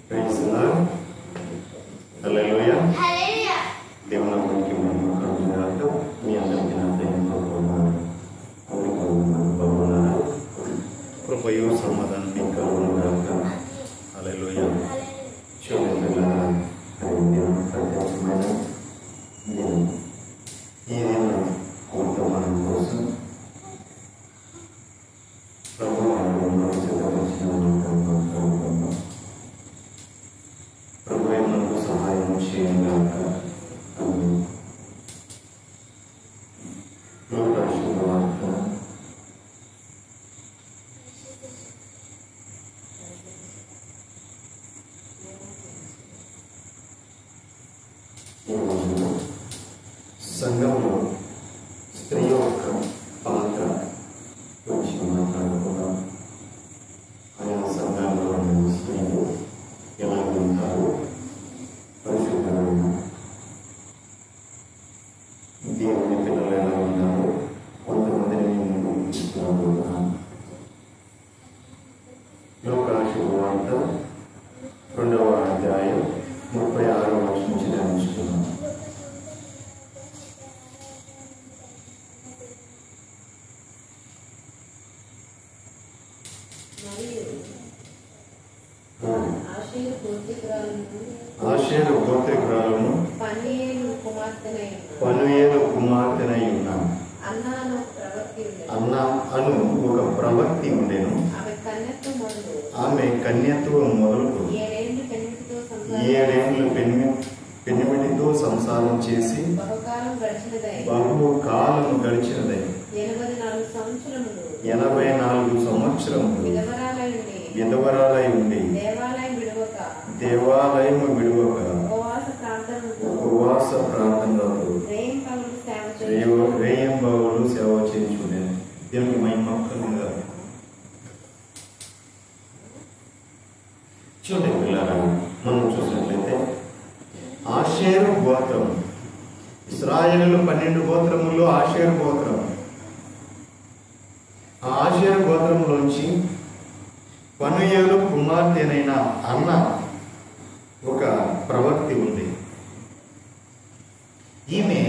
Praise the lord. హల్లెలూయా. దేవుని నామానికి మహిమ కలుగుగాక. మీ అందరికీ నా ప్రేమపూర్వకమైన వందనాలు. కృపయు సమాధానం మీకు కలుగుగాక. హల్లెలూయా. చూడండిగా దేవుని ప్రత్యేకమైన దినం. ఈ దినం వర్తమానం కోసం ప్రభువు మనకు సహాయం చేయగాక. శుభవార్త సంఘంలో స్త్రీ యొక్క పాత్ర గురించి మాట్లాడుకున్నాం. ఆయా సంఘంలో ఉన్న స్త్రీలు ఎలా ఉంటారు, పరిశుభ్రమైన దేవుని పిల్లలు ఎలా ఉన్నారు, కొంతమందిని నేను తీసుకురాబోతున్నాను. యోహాను శుభవార్త 2వ అధ్యాయం 36వ వచనం నుంచి ధ్యానిస్తున్నాను. ఆషేరు గోత్రికురాలను పనూయేలు కుమార్తెనై ఉన్నాను. అన్నా అను ఒక ప్రవక్తి ఉండెను. ఆమె కన్యత్వం మొదలుకు 7 ఏళ్ళు పెనిమిటితో సంసారం చేసి బహు కాలము గడిచినదై 84 సంవత్సరములు విధవరాలై ఉండి దేవాలయము విడువక ఉపవాస ప్రార్థనలతో రేయింబవళ్ళు సేవ చేయించుకునేది. దేవునికి మహిమ కలుగుగాక. చూడండి పిల్లరా, మనం చూసినట్లయితే ఆషేరు గోత్రం, ఇశ్రాయేలు 12 గోత్రముల్లో ఆషేరు గోత్రం. ఆ ఆషేరు గోత్రంలోంచి పనూయేలు కుమార్తెనైన అన్న ఒక ప్రవక్తి ఉంది. ఈమె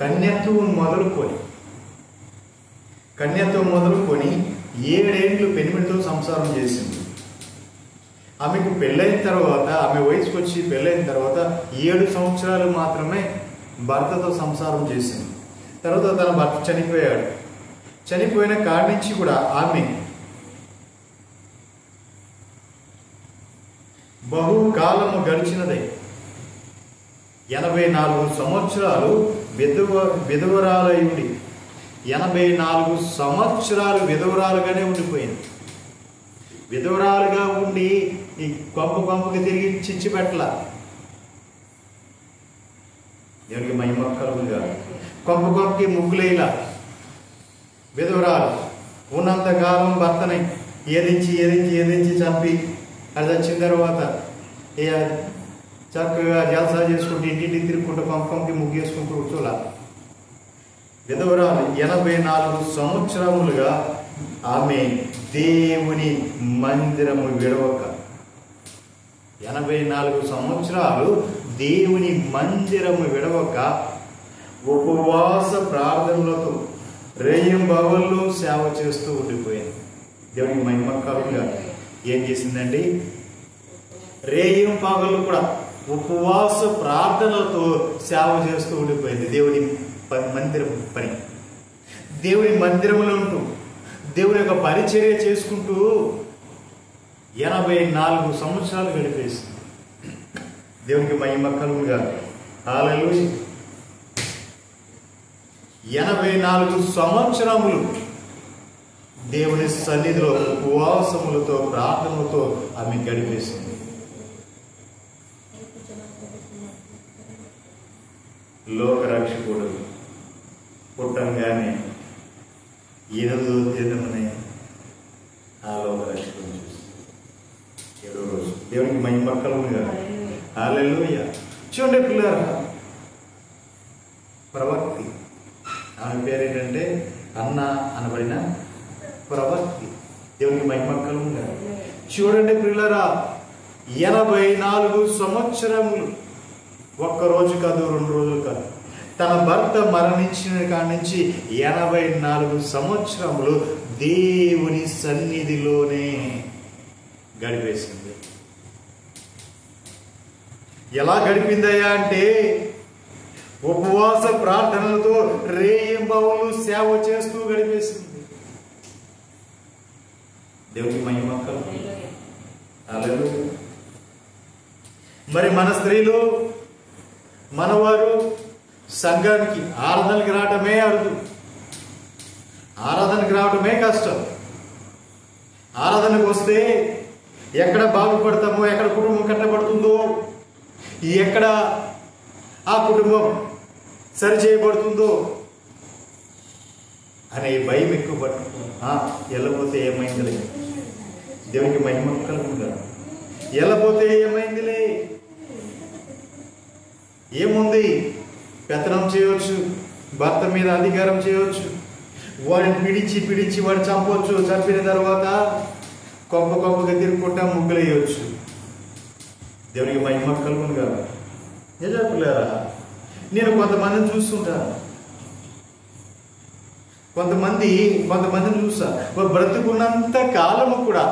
కన్యత్వం మొదలుకొని 7 ఏళ్ళు పెనిమిటితో సంసారం చేసింది. ఆమెకు పెళ్ళైన తర్వాత, ఆమె వయసుకు వచ్చి పెళ్ళైన తర్వాత 7 సంవత్సరాలు మాత్రమే భర్తతో సంసారం చేసింది. తర్వాత తన భర్త చనిపోయాడు. చనిపోయిన కాడి నుంచి కూడా ఆమె బహుకాలము గడిచినదే 84 సంవత్సరాలు విధవరాలై ఉండి 84 సంవత్సరాలు విధవరాలుగానే ఉండిపోయింది. విధవరాలుగా ఉండి ఈ కొంపకి తిరిగి చిచ్చి పెట్టల. దేవునికి మహిమ కలుగుగా. కొంపకి ముగ్గులేలా విధవరాలు ఉన్నంతకాలం భర్తని ఏదించి చంపి అది వచ్చిన తర్వాత చక్కగా జలసా చేసుకుంటూ ఇంటింటికి తిరుగుకుంటూ కొంపకి ముగ్గేసుకుంటూ కూర్చోలా. విధవరాలు 84 సంవత్సరములుగా ఆమె దేవుని మందిరము విడవక 84 సంవత్సరాలు దేవుని మందిరము విడవక ఉపవాస ప్రార్థనలతో రేయింబవళ్ళు సేవ చేస్తూ ఉండిపోయింది. దేవునికి మహిమ కలుగుగా. ఏం చేసిందండి? రేయింబవళ్ళు కూడా ఉపవాస ప్రార్థనలతో సేవ చేస్తూ ఉండిపోయింది. దేవుని మందిరం పని, దేవుని మందిరంలో ఉంటూ దేవుని యొక్క పరిచర్య చేసుకుంటూ 84 సంవత్సరాలు గడిపేసింది. దేవునికి మహిమ కలుగుగా. హల్లెలూయా. 84 సంవత్సరములు దేవుని సన్నిధిలో ఉపవాసములతో ప్రార్థనలతో ఆమె గడిపేసింది. లోకరక్షకుడు పుట్టంగానే 8వ దినమునే ఆ లోకరక్షకుడు చూసి 7వ రోజు. దేవునికి మహిమ కలుగుగా. హల్లెలూయా. చూడండి పిల్లరా, ప్రవక్తి, ఆమె పేరేంటంటే అన్న అనబడిన ప్రవక్తి. దేవునికి మహిమ కలుగుగా. చూడండి పిల్లరా, 84 సంవత్సరములు, ఒక్కరోజు కాదు, 2 రోజులు కాదు, తన భర్త మరణించిన కాడి నుంచి 84 సంవత్సరములు దేవుని సన్నిధిలోనే గడిపేసింది. ఎలా గడిపిందయ్యా అంటే ఉపవాస ప్రార్థనలతో రేయింబవళ్ళు సేవ చేస్తూ గడిపేసింది. దేవునికి మహిమ కలుగును. హల్లెలూయా. మరి మన స్త్రీలు, మనవారు సంఘానికి ఆరాధనకి రావటమే అరుదు, ఆరాధనకి రావటమే కష్టం. ఆరాధనకు వస్తే ఎక్కడ బాగుపడతామో, ఎక్కడ కుటుంబం కట్టబడుతుందో, ఎక్కడ ఆ కుటుంబం సరిచేయబడుతుందో అనే భయం ఎక్కువ పట్టుకుంటాం. వెళ్ళపోతే ఏమైందిలే, దేవునికి మహిమ కలుగును. వెళ్ళపోతే ఏమైందిలే, ఏముంది, పెత్తనం చేయవచ్చు, భర్త మీద అధికారం చేయవచ్చు, వాడిని పిడిచి వాడిని చంపవచ్చు, చంపిన తర్వాత కొంపగా తిరుగుకుంటా ముగ్గులేయవచ్చు. దేవునికి మహిమ కలుగును కదా. నిజాపులేరా, నేను కొంతమందిని చూస్తుంటాను, కొంతమందిని చూస్తా, వారు బ్రతుకున్నంత కాలము కూడా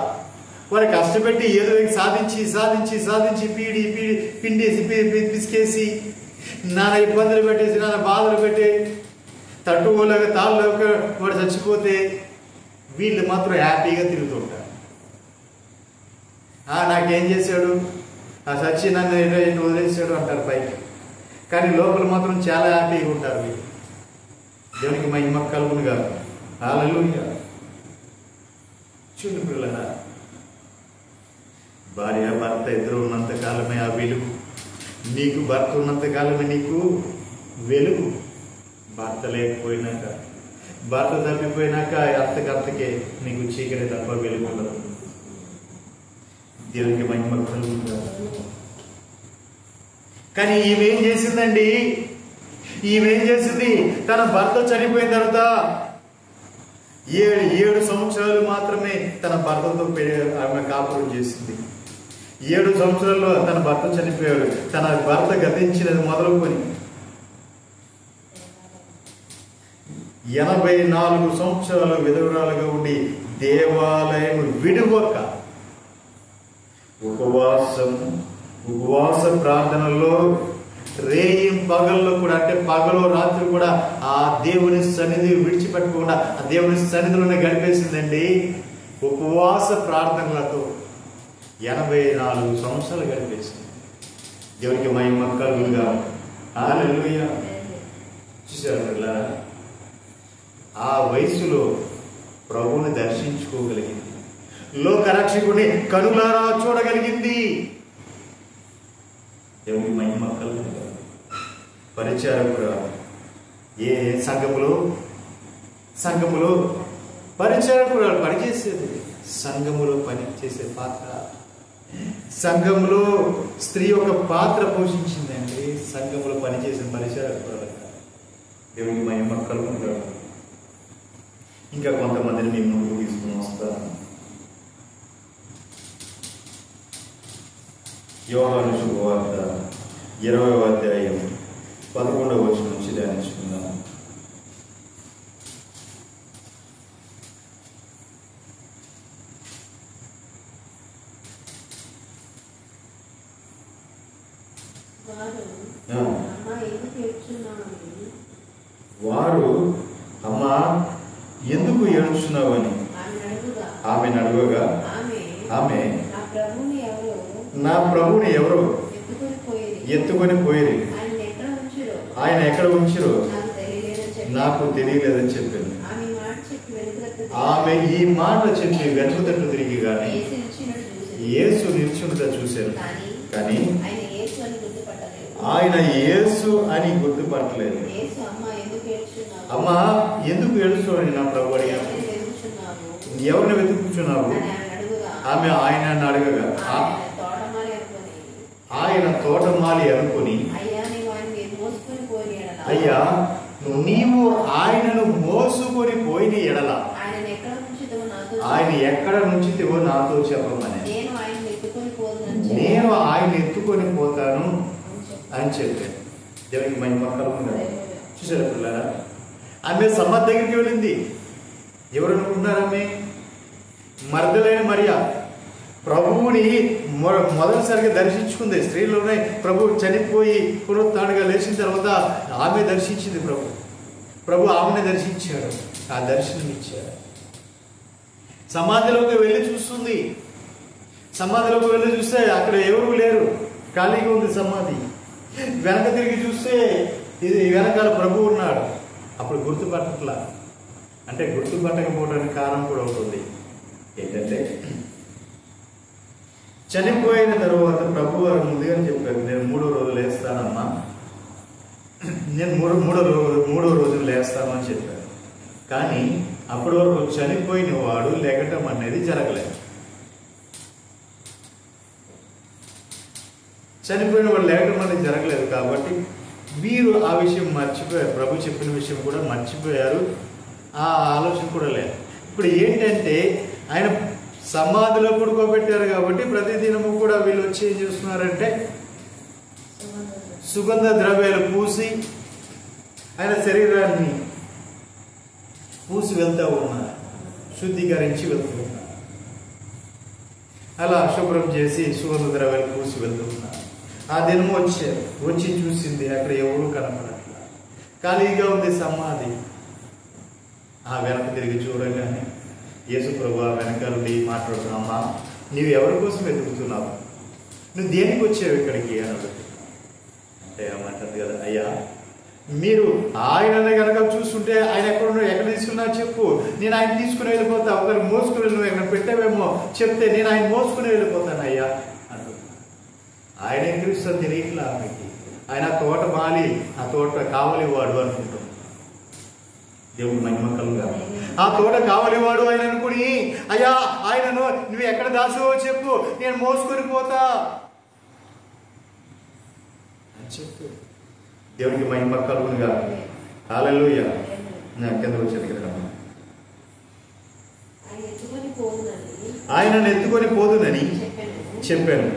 వారు కష్టపెట్టి ఏదో సాధించి పిండేసి పిసికేసి నాన్న ఇబ్బందులు పెట్టేసి, నాన్న బాధలు పెట్టి తట్టుకోలేక తాళ్ళక వాడు చచ్చిపోతే వీళ్ళు మాత్రం హ్యాపీగా తిరుగుతుంటారు. నాకేం చేశాడు, చచ్చి నన్ను వదిలేసాడు అంటారు పైకి, కానీ లోపల మాత్రం చాలా హ్యాపీగా ఉంటారు వీళ్ళు. దేవునికి మహిమ కలుగును గాక. హల్లెలూయా. చూడు పిల్లరా, భార్య భర్త ఇద్దరు ఉన్నంత కాలమే ఆ వెలుగు, నీకు భర్త ఉన్నంత కాలమే నీకు వెలుగు. భర్త లేకపోయినాక, భర్త తప్పిపోయినాక అంతకంతకే నీకు చీకటి తప్ప వెలుగు ఉండదు. దేవునికి మహిమ కలుగును గాక. కానీ ఈమెం చేసిందండి, తన భర్త చనిపోయిన తర్వాత 7 సంవత్సరాలు మాత్రమే తన భర్తతో ఆమె కాపురం చేసింది. 7 సంవత్సరాల్లో తన భర్త చనిపోయాడు. తన భర్త గతించినది మొదలుకొని 84 సంవత్సరాలు విధవరాలుగా ఉండి దేవాలయం విడువక ఉపవాస ప్రార్థనలో రేయిం పగల్లో కూడా, అంటే పగలో రాత్రి కూడా ఆ దేవుని సన్నిధి విడిచిపెట్టకుండా ఆ దేవుని సన్నిధిలోనే గడిపేసిందండి. ఉపవాస ప్రార్థనలతో 84 సంవత్సరాలు గడిపేసింది. దేవునికి మహిమ కలుగును గాక. హల్లెలూయా. చూశారు పిల్లరా, ఆ వయసులో ప్రభువుని దర్శించుకోగలిగింది, లోకరక్షకుడిని కనులారా చూడగలిగింది. దేవునికి మహిమ కలుగును గాక. పరిచారకుడు ఏ సంఘములో పరిచారకుడు పనిచేసేది, సంఘములో పనిచేసే పాత్ర, సంఘంలో స్త్రీ ఒక పాత్ర పోషించిందండి. సంఘంలో పనిచేసిన పరిచారకుడు. దేవునికి మహిమ కలుగును గాక. ఇంకా కొంతమందిని మీ ముందుకు తీసుకుని వస్తాను. యోహాను శుభవార్త 20వ అధ్యాయం 11వ వచనం నుంచి ధ్యానించుకుందాం. వారు అమ్మా ఎందుకు ఏడుచున్నావని ఆమె అడుగగా, ఆమె నా ప్రభువుని ఎవరో ఎత్తుకొని పోయిరి, ఆయన ఎక్కడ ఉంచిరో నాకు తెలియలేదని చెప్పాను. ఆమె ఈ మాట చెప్పి వెనుక తట్టు తిరిగి కానీ యేసు నిల్చుంట చూశాను, కానీ ఆయన యేసు అని గుర్తుపట్టలేదు. అమ్మా ఎందుకు ఏడుస్తున్నావు నా ప్రభు అడిగాను. ఎవరిని వెతుకుచున్నావు? ఆమె ఆయన అడగగా ఆయన తోటమాలి అనుకుని, అయ్యా నీవు ఆయనను మోసుకొని పోయిన ఎడల ఆయన ఎక్కడ నుంచితివో నాతో చెప్పమని, నేను ఆయన ఎత్తుకొని పోతాను అని చెప్పాను. దేవునికి మహిమ కలుగుతుంది. చూసారా పిల్లరా, ఆమె సమాధి దగ్గరికి వెళ్ళింది. ఎవరు అనుకుంటున్నారు? ఆమె మర్దలైన మరియా ప్రభువుని మొదటిసారిగా దర్శించుకుంది. స్త్రీలోనే ప్రభు చనిపోయి పునరుత్థానంగా లేచిన తర్వాత ఆమె దర్శించింది. ప్రభు ఆమెను దర్శించాడు, ఆ దర్శనం ఇచ్చాడు. సమాధిలోకి వెళ్ళి చూస్తుంది. సమాధిలోకి వెళ్ళి చూస్తే అక్కడ ఎవరు లేరు, ఖాళీగా ఉంది సమాధి. వెనక తిరిగి చూస్తే ఇది వెనకాల ప్రభు ఉన్నాడు. అప్పుడు గుర్తుపట్టట్లా. అంటే గుర్తుపట్టకపోవడానికి కారణం కూడా ఉంటుంది. ఏంటంటే చనిపోయిన తరువాత ప్రభు వారు ముందుగానే చెప్పారు, నేను 3వ రోజు లేస్తానమ్మా, నేను మూడో రోజు లేస్తాను అని చెప్పారు. కానీ అప్పటి వరకు చనిపోయిన వాడు లేకటం అనేది జరగలేదు. చనిపోయిన వాడు లేకటం అనేది జరగలేదు కాబట్టి వీరు ఆ విషయం మర్చిపోయారు. ప్రభు చెప్పిన విషయం కూడా మర్చిపోయారు. ఆ ఆలోచన కూడా లేదు. ఇప్పుడు ఏంటంటే ఆయన సమాధిలో పడుకోబెట్టారు కాబట్టి ప్రతిదినము కూడా వీళ్ళు వచ్చి ఏం చేస్తున్నారంటే సుగంధ ద్రవ్యాలు పూసి ఆయన శరీరాన్ని పూసి వెళ్తూ ఉన్నారు, శుద్ధీకరించి వెళ్తూ ఉన్నారు. అలా శుభ్రం చేసి సుగంధ ద్రవ్యాలు పూసి వెళ్తూ ఉన్నారు. ఆ దినము వచ్చి చూసింది, అక్కడ ఎవరు కనపడట్లా, ఖాళీగా ఉంది సమాధి. ఆ వెనక తిరిగి చూడగానే యేసు ప్రభు వెనకాలండి మాట్లాడుతున్నామ్మా, నీవు ఎవరి కోసం వెతుకుతున్నావు, నువ్వు దేనికి వచ్చావు ఇక్కడికి అని అడుగుతున్నా. అంటే ఏమంటుంది కదా, అయ్యా మీరు ఆయననే కనుక చూస్తుంటే ఆయన ఎక్కడ తీసుకున్నా చెప్పు, నేను ఆయన తీసుకుని వెళ్ళిపోతా. ఒకరు మోసుకుని నువ్వు ఎక్కడ పెట్టావేమో చెప్తే నేను ఆయన మోసుకుని వెళ్ళిపోతాను అయ్యా అంటున్నా. ఆయన ఎక్కడిస్తా తెలియట్లా ఆమెకి. ఆయన తోట మాలి, ఆ తోట కావలివాడు అనుకుంటాం. దేవుడు మహిమ కలుగుగా. ఆ తోట కావలివాడు ఆయన అనుకుని, అయ్యా ఆయనను నువ్వు ఎక్కడ దాసువో చెప్పు, నేను మోసుకొని పోతా అని చెప్పు. దేవునికి మహిమ కలుగునుగా. హల్లెలూయా. కింద వచ్చేది కదా, ఆయనను ఎత్తుకొని పోదునని చెప్పాను.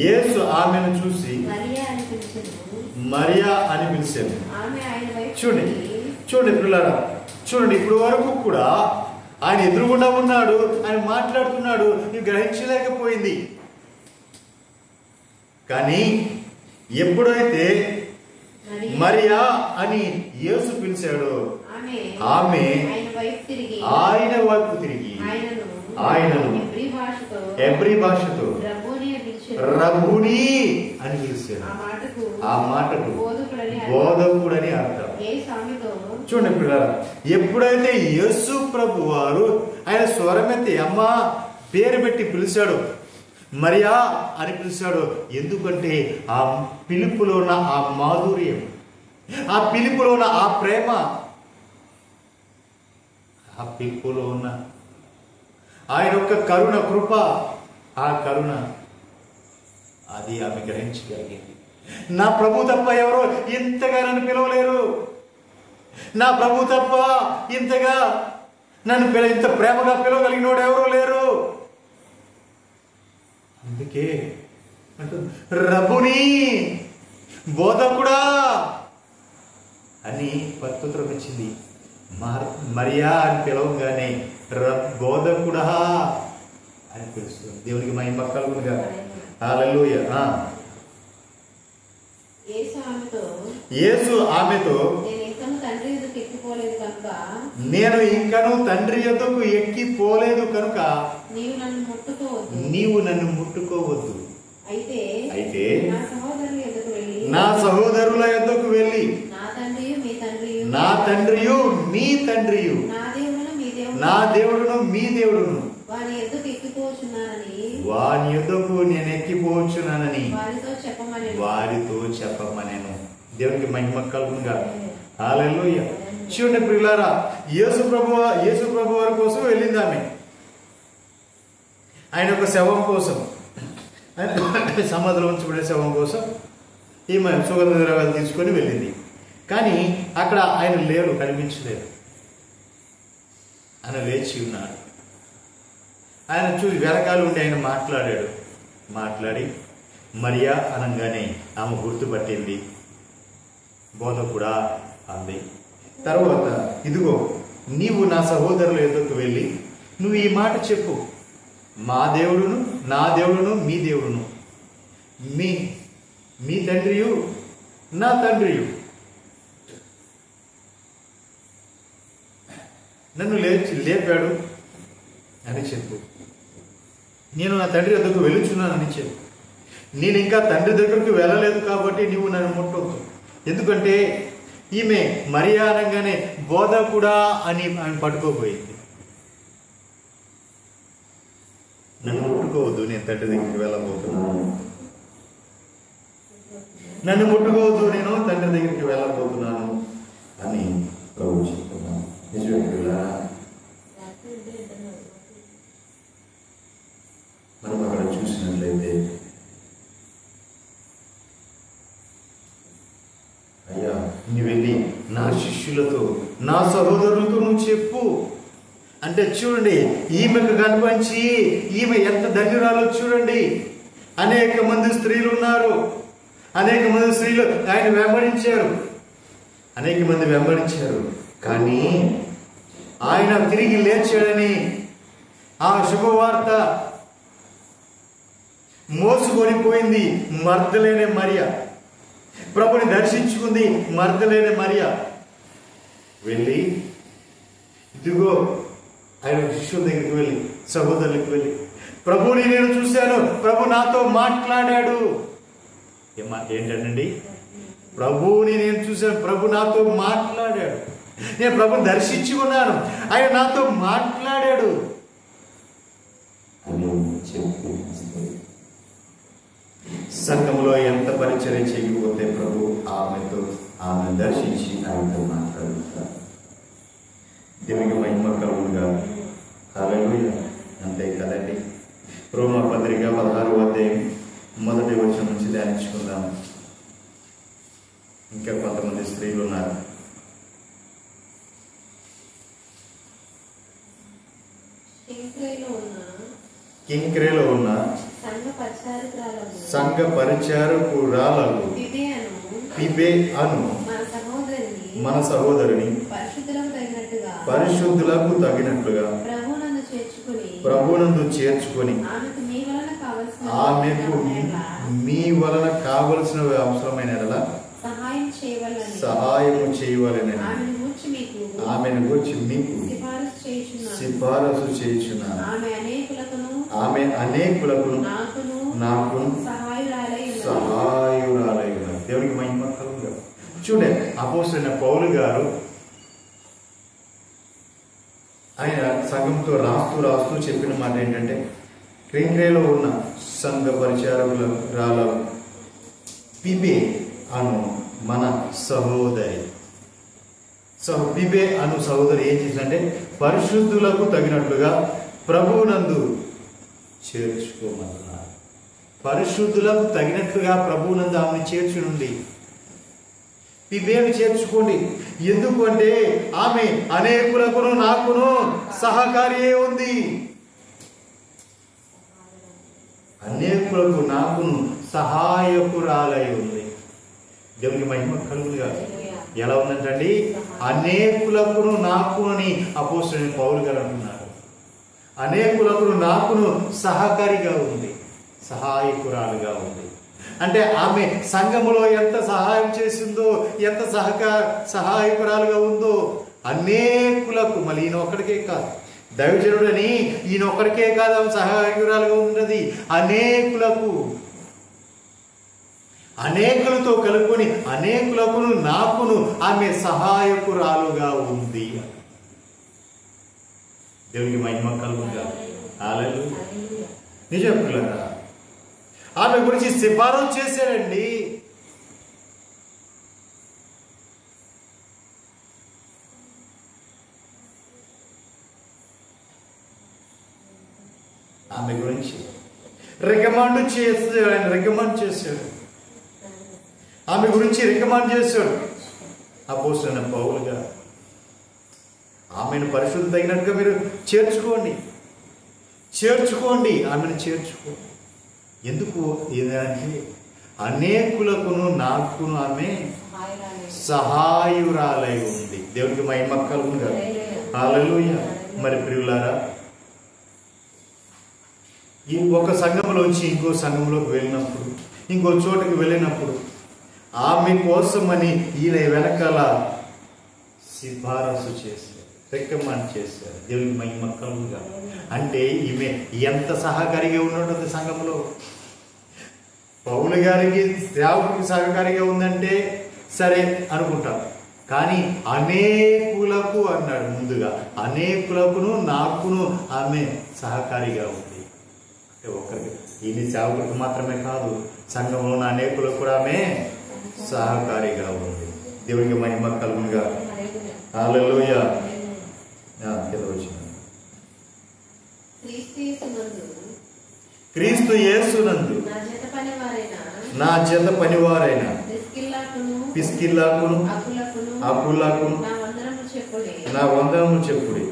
యేసు ఆమెను చూసి మరియా అని పిలిచాను. చూడండి పిల్లరా, చూడండి ఇప్పుడు వరకు కూడా ఆయన ఎదురుగుండా ఉన్నాడు, ఆయన మాట్లాడుతున్నాడు, నీవు గ్రహించలేకపోయింది. కానీ ఎప్పుడైతే మరియా అని యేసు పిలిచాడో ఆమె ఆయన వైపు తిరిగి ఆయనను ఎబ్రీ భాషతో రబ్బునీ అని పిలిచాడు. ఆ మాటకు బోధకుడని అర్థం. చూడండి పిల్లరా, ఎప్పుడైతే యేసు ప్రభు వారు ఆయన స్వరమెత్తి అమ్మా పేరు పెట్టి పిలిచాడు, మరియా అని పిలిచాడు. ఎందుకంటే ఆ పిలుపులో ఉన్న ఆ మాధుర్యం, ఆ పిలుపులో ఉన్న ఆ ప్రేమ, ఆ పిలుపులో ఉన్న ఆయన యొక్క కరుణ, కృప, ఆ కరుణ అది ఆమె గ్రహించగలిగింది. నా ప్రభు తప్ప ఎవరో ఇంతగా నన్ను పిలవలేరు, నా ప్రభు తప్ప ఇంతగా నన్ను ఇంత ప్రేమగా పిలవగలిగినోడు ఎవరో లేరు. అందుకే రబ్బునీ బోధకుడా అని ప్రత్యుత్తరం ఇచ్చింది. మరియా అని పిలవగానే బోధకుడా అని పిలుస్తుంది. దేవునికి మహిమ కలుగునుగా. హల్లెలూయా. యేసు ఆమెతో నేను ఇంకను తండ్రి యొద్దకు ఎక్కిపోలేదు కనుక నీవు నన్ను ముట్టుకోవద్దు. అయితే నా సహోదరుల యొద్దకు వెళ్ళి నా తండ్రియు మీ తండ్రియు నా దేవుడును మీ దేవుడును వాని యొద్దకు నేను ఎక్కిపోవచ్చున్నానని వారితో చెప్పమనేను. దేవునికి మహిమ కలుగునుగా. హల్లెలూయా. చూడండి ప్రియులారా, యేసు ప్రభు వారి కోసం వెళ్ళింది ఆమె. ఆయన యొక్క శవం కోసం, ఆయన సమాధిలో ఉంచబడే శవం కోసం ఈమె సుగంధ ద్రవ్యాలు తీసుకొని వెళ్ళింది. కానీ అక్కడ ఆయన లేడు, కనిపించలేదు. ఆయన లేచి ఉన్నాడు. ఆయన చూసి వెనకాల ఉండి ఆయన మాట్లాడాడు. మాట్లాడి మరియా అనగానే ఆమె గుర్తుపట్టింది, బోధకుడా అంది. తర్వాత ఇదిగో నీవు నా సహోదరుల ఎదురుకు వెళ్ళి నువ్వు ఈ మాట చెప్పు, మా దేవుడును నా దేవుడును మీ దేవుడును, మీ తండ్రియు నా తండ్రియు నన్ను లేపాడు అని చెప్పు. నేను నా తండ్రి దగ్గరకు వెళ్ళుచున్నానని చెప్పు. నేను ఇంకా తండ్రి దగ్గరకు వెళ్ళలేదు కాబట్టి నీవు నన్ను ముట్టవద్దు. ఎందుకంటే ఈమె మరియా అనగానే బోధకుడా అని ఆమె పట్టుకోపోయింది. నన్ను ముట్టుకోవద్దు, నేను తండ్రి దగ్గరికి వెళ్ళబోతున్నాను. నన్ను ముట్టుకోవద్దు, నేను తండ్రి దగ్గరికి వెళ్ళబోతున్నాను అని ప్రభు చెప్తున్నాను. నిజంగా మనం అక్కడ చూసినట్లయితే అయ్యా నువ్వు వెళ్ళి నా శిష్యులతో నా సహోదరులతో నువ్వు చెప్పు అంటే చూడండి, ఈమెకు కనిపించి ఈమె ఎంత ధన్యురాలో చూడండి. అనేక మంది స్త్రీలు ఉన్నారు, అనేక మంది స్త్రీలు ఆయన వెంబడించారు, అనేక మంది వెంబడించారు. కానీ ఆయన తిరిగి లేచాడని ఆ శుభవార్త మోసుకొని పోయింది మగ్దలేనే మరియా. ప్రభుని దర్శించుకుంది మగ్దలేనే మరియా. వెళ్ళి ఇదిగో ఆయన శిష్యుల దగ్గరికి వెళ్ళి సహోదరులకు వెళ్ళి, ప్రభుని నేను చూశాను, ప్రభు నాతో మాట్లాడాడు. ఏంటండి, ప్రభుని నేను చూశాను, ప్రభు నాతో మాట్లాడాడు, నేను ప్రభుని దర్శించుకున్నాను, ఆయన నాతో మాట్లాడాడు అని చెప్పి సంఘంలో ఎంత పరిచర్య చేయకపోతే ప్రభు ఆమె దర్శించి ఆయనతో మాట్లాడుతారు. దేవునికి మహిమ కలుగునుగా. హల్లెలూయా. అంతే కదండి. రోమా పత్రిక 16వ అధ్యాయం 1వ వచనం నుంచి ధ్యానించుకుందాం. ఇంకా కొంతమంది స్త్రీలు ఉన్నారు. కింక్రేలో ఉన్న సంఘ పరిచారకురాలకు ఫిబే అను మన సహోదరుని పరిశుద్ధులకు తగినట్లుగా ప్రభునందు చేర్చుకొని ఆమెకు మీ వలన కావలసిన అవసరమైన సహాయము చేయవలెనని ఆమెను గురించి మీకు సిఫారసు చేయుచున్నాను. ఆమె అనేకులకు నాకు సహాయురాలై ఉన్నది. దేవునికి మహిమ కలుగుగా. చూడండి, అపోస్తలుడైన పౌలు గారు ఆయన సంఘంతో రాస్తూ చెప్పిన మాట ఏంటంటే, క్రింక్రేలో ఉన్న సంఘ పరిచారకుల ఫిబే అను మన సహోదరి. ఫిబే అను సహోదరి ఏం చేసిందంటే, పరిశుద్ధులకు తగినట్లుగా ప్రభువునందు చేర్చుకోమన్నారు. పరిశుద్ధులకు తగినట్లుగా ప్రభువునందు ఆమెను చేర్చునుండి ఫిబేను చేర్చుకోండి. ఎందుకంటే ఆమె అనేకులకును నాకును సహకారి ఉంది. అనేకులకు నాకును సహాయకురాలై ఉంది. దేవునికి మహిమ కలుగుగా. ఎలా ఉందంటండి, అనేకులకును నాకుని అపోస్తలుడైన పౌలు గారు అంటున్నారు. అనేకులకును నాకును సహకారిగా ఉంది, సహాయకురాలుగా ఉంది. అంటే ఆమె సంఘములో ఎంత సహాయం చేసిందో, ఎంత సహాయకురాలుగా ఉందో అనేకులకు. మళ్ళీ ఈయన ఒక్కడికే కాదు, దైవజనుడని ఈయన ఒక్కడికే కాదు ఆమె సహాయకురాలుగా ఉన్నది. అనేకులతో కలుపుకొని అనేకులకును నాకును ఆమె సహాయకురాలుగా ఉంది. దేవునికి మహిమ కలుగుగా. హల్లెలూయా. నిజం పిల్లరా, ఆమె గురించి సిఫారసు చేశాడండి. ఆమె గురించి రికమెండ్ చేశాడు. ఆమె గురించి రికమెండ్ చేశాడు అపోస్తలుడైన పౌలు గారు. ఆమెను పరిశుద్ధి తగినట్టుగా మీరు చేర్చుకోండి, ఆమెను చేర్చుకోండి. ఎందుకు ఏదంటే అనేకులకును నాకును ఆమె సహాయురాలై ఉంది. దేవునికి మహిమ కలుగునుగా. హల్లెలూయా. మరి ప్రియులారా, ఈ ఒక సంఘంలోంచి ఇంకో సంఘంలోకి వెళ్ళినప్పుడు, ఇంకో చోటుకి వెళ్ళినప్పుడు ఆమె కోసమని ఈయన వెనకాల సిఫారసు చేశారు, రికమెండ్ చేశారు. దేవునికి మహిమ కలుగునుగా. అంటే ఈమె ఎంత సహకారిగా ఉన్నట్టు సంఘంలో. పౌలు గారికి సేవకుడికి సహకారిగా ఉందంటే సరే అనుకుంటాం, కానీ అనేకులకు అన్నాడు. ముందుగా అనేకులకును నాకును ఆమె సహకారిగా ఉంది. అంటే ఒకరికి ఈయన సేవకుడికి మాత్రమే కాదు, సంఘంలో ఉన్న అనేకులకు కూడా ఆమె సహకారిగా ఉంది. దేవునికి మహిమ కలుగునుగా. హల్లెలూయా. క్రీస్తు యేసునందు నా చేత పనివారైన పిస్కిల్లాకును అకులకును నా వందనము చెప్పుడి.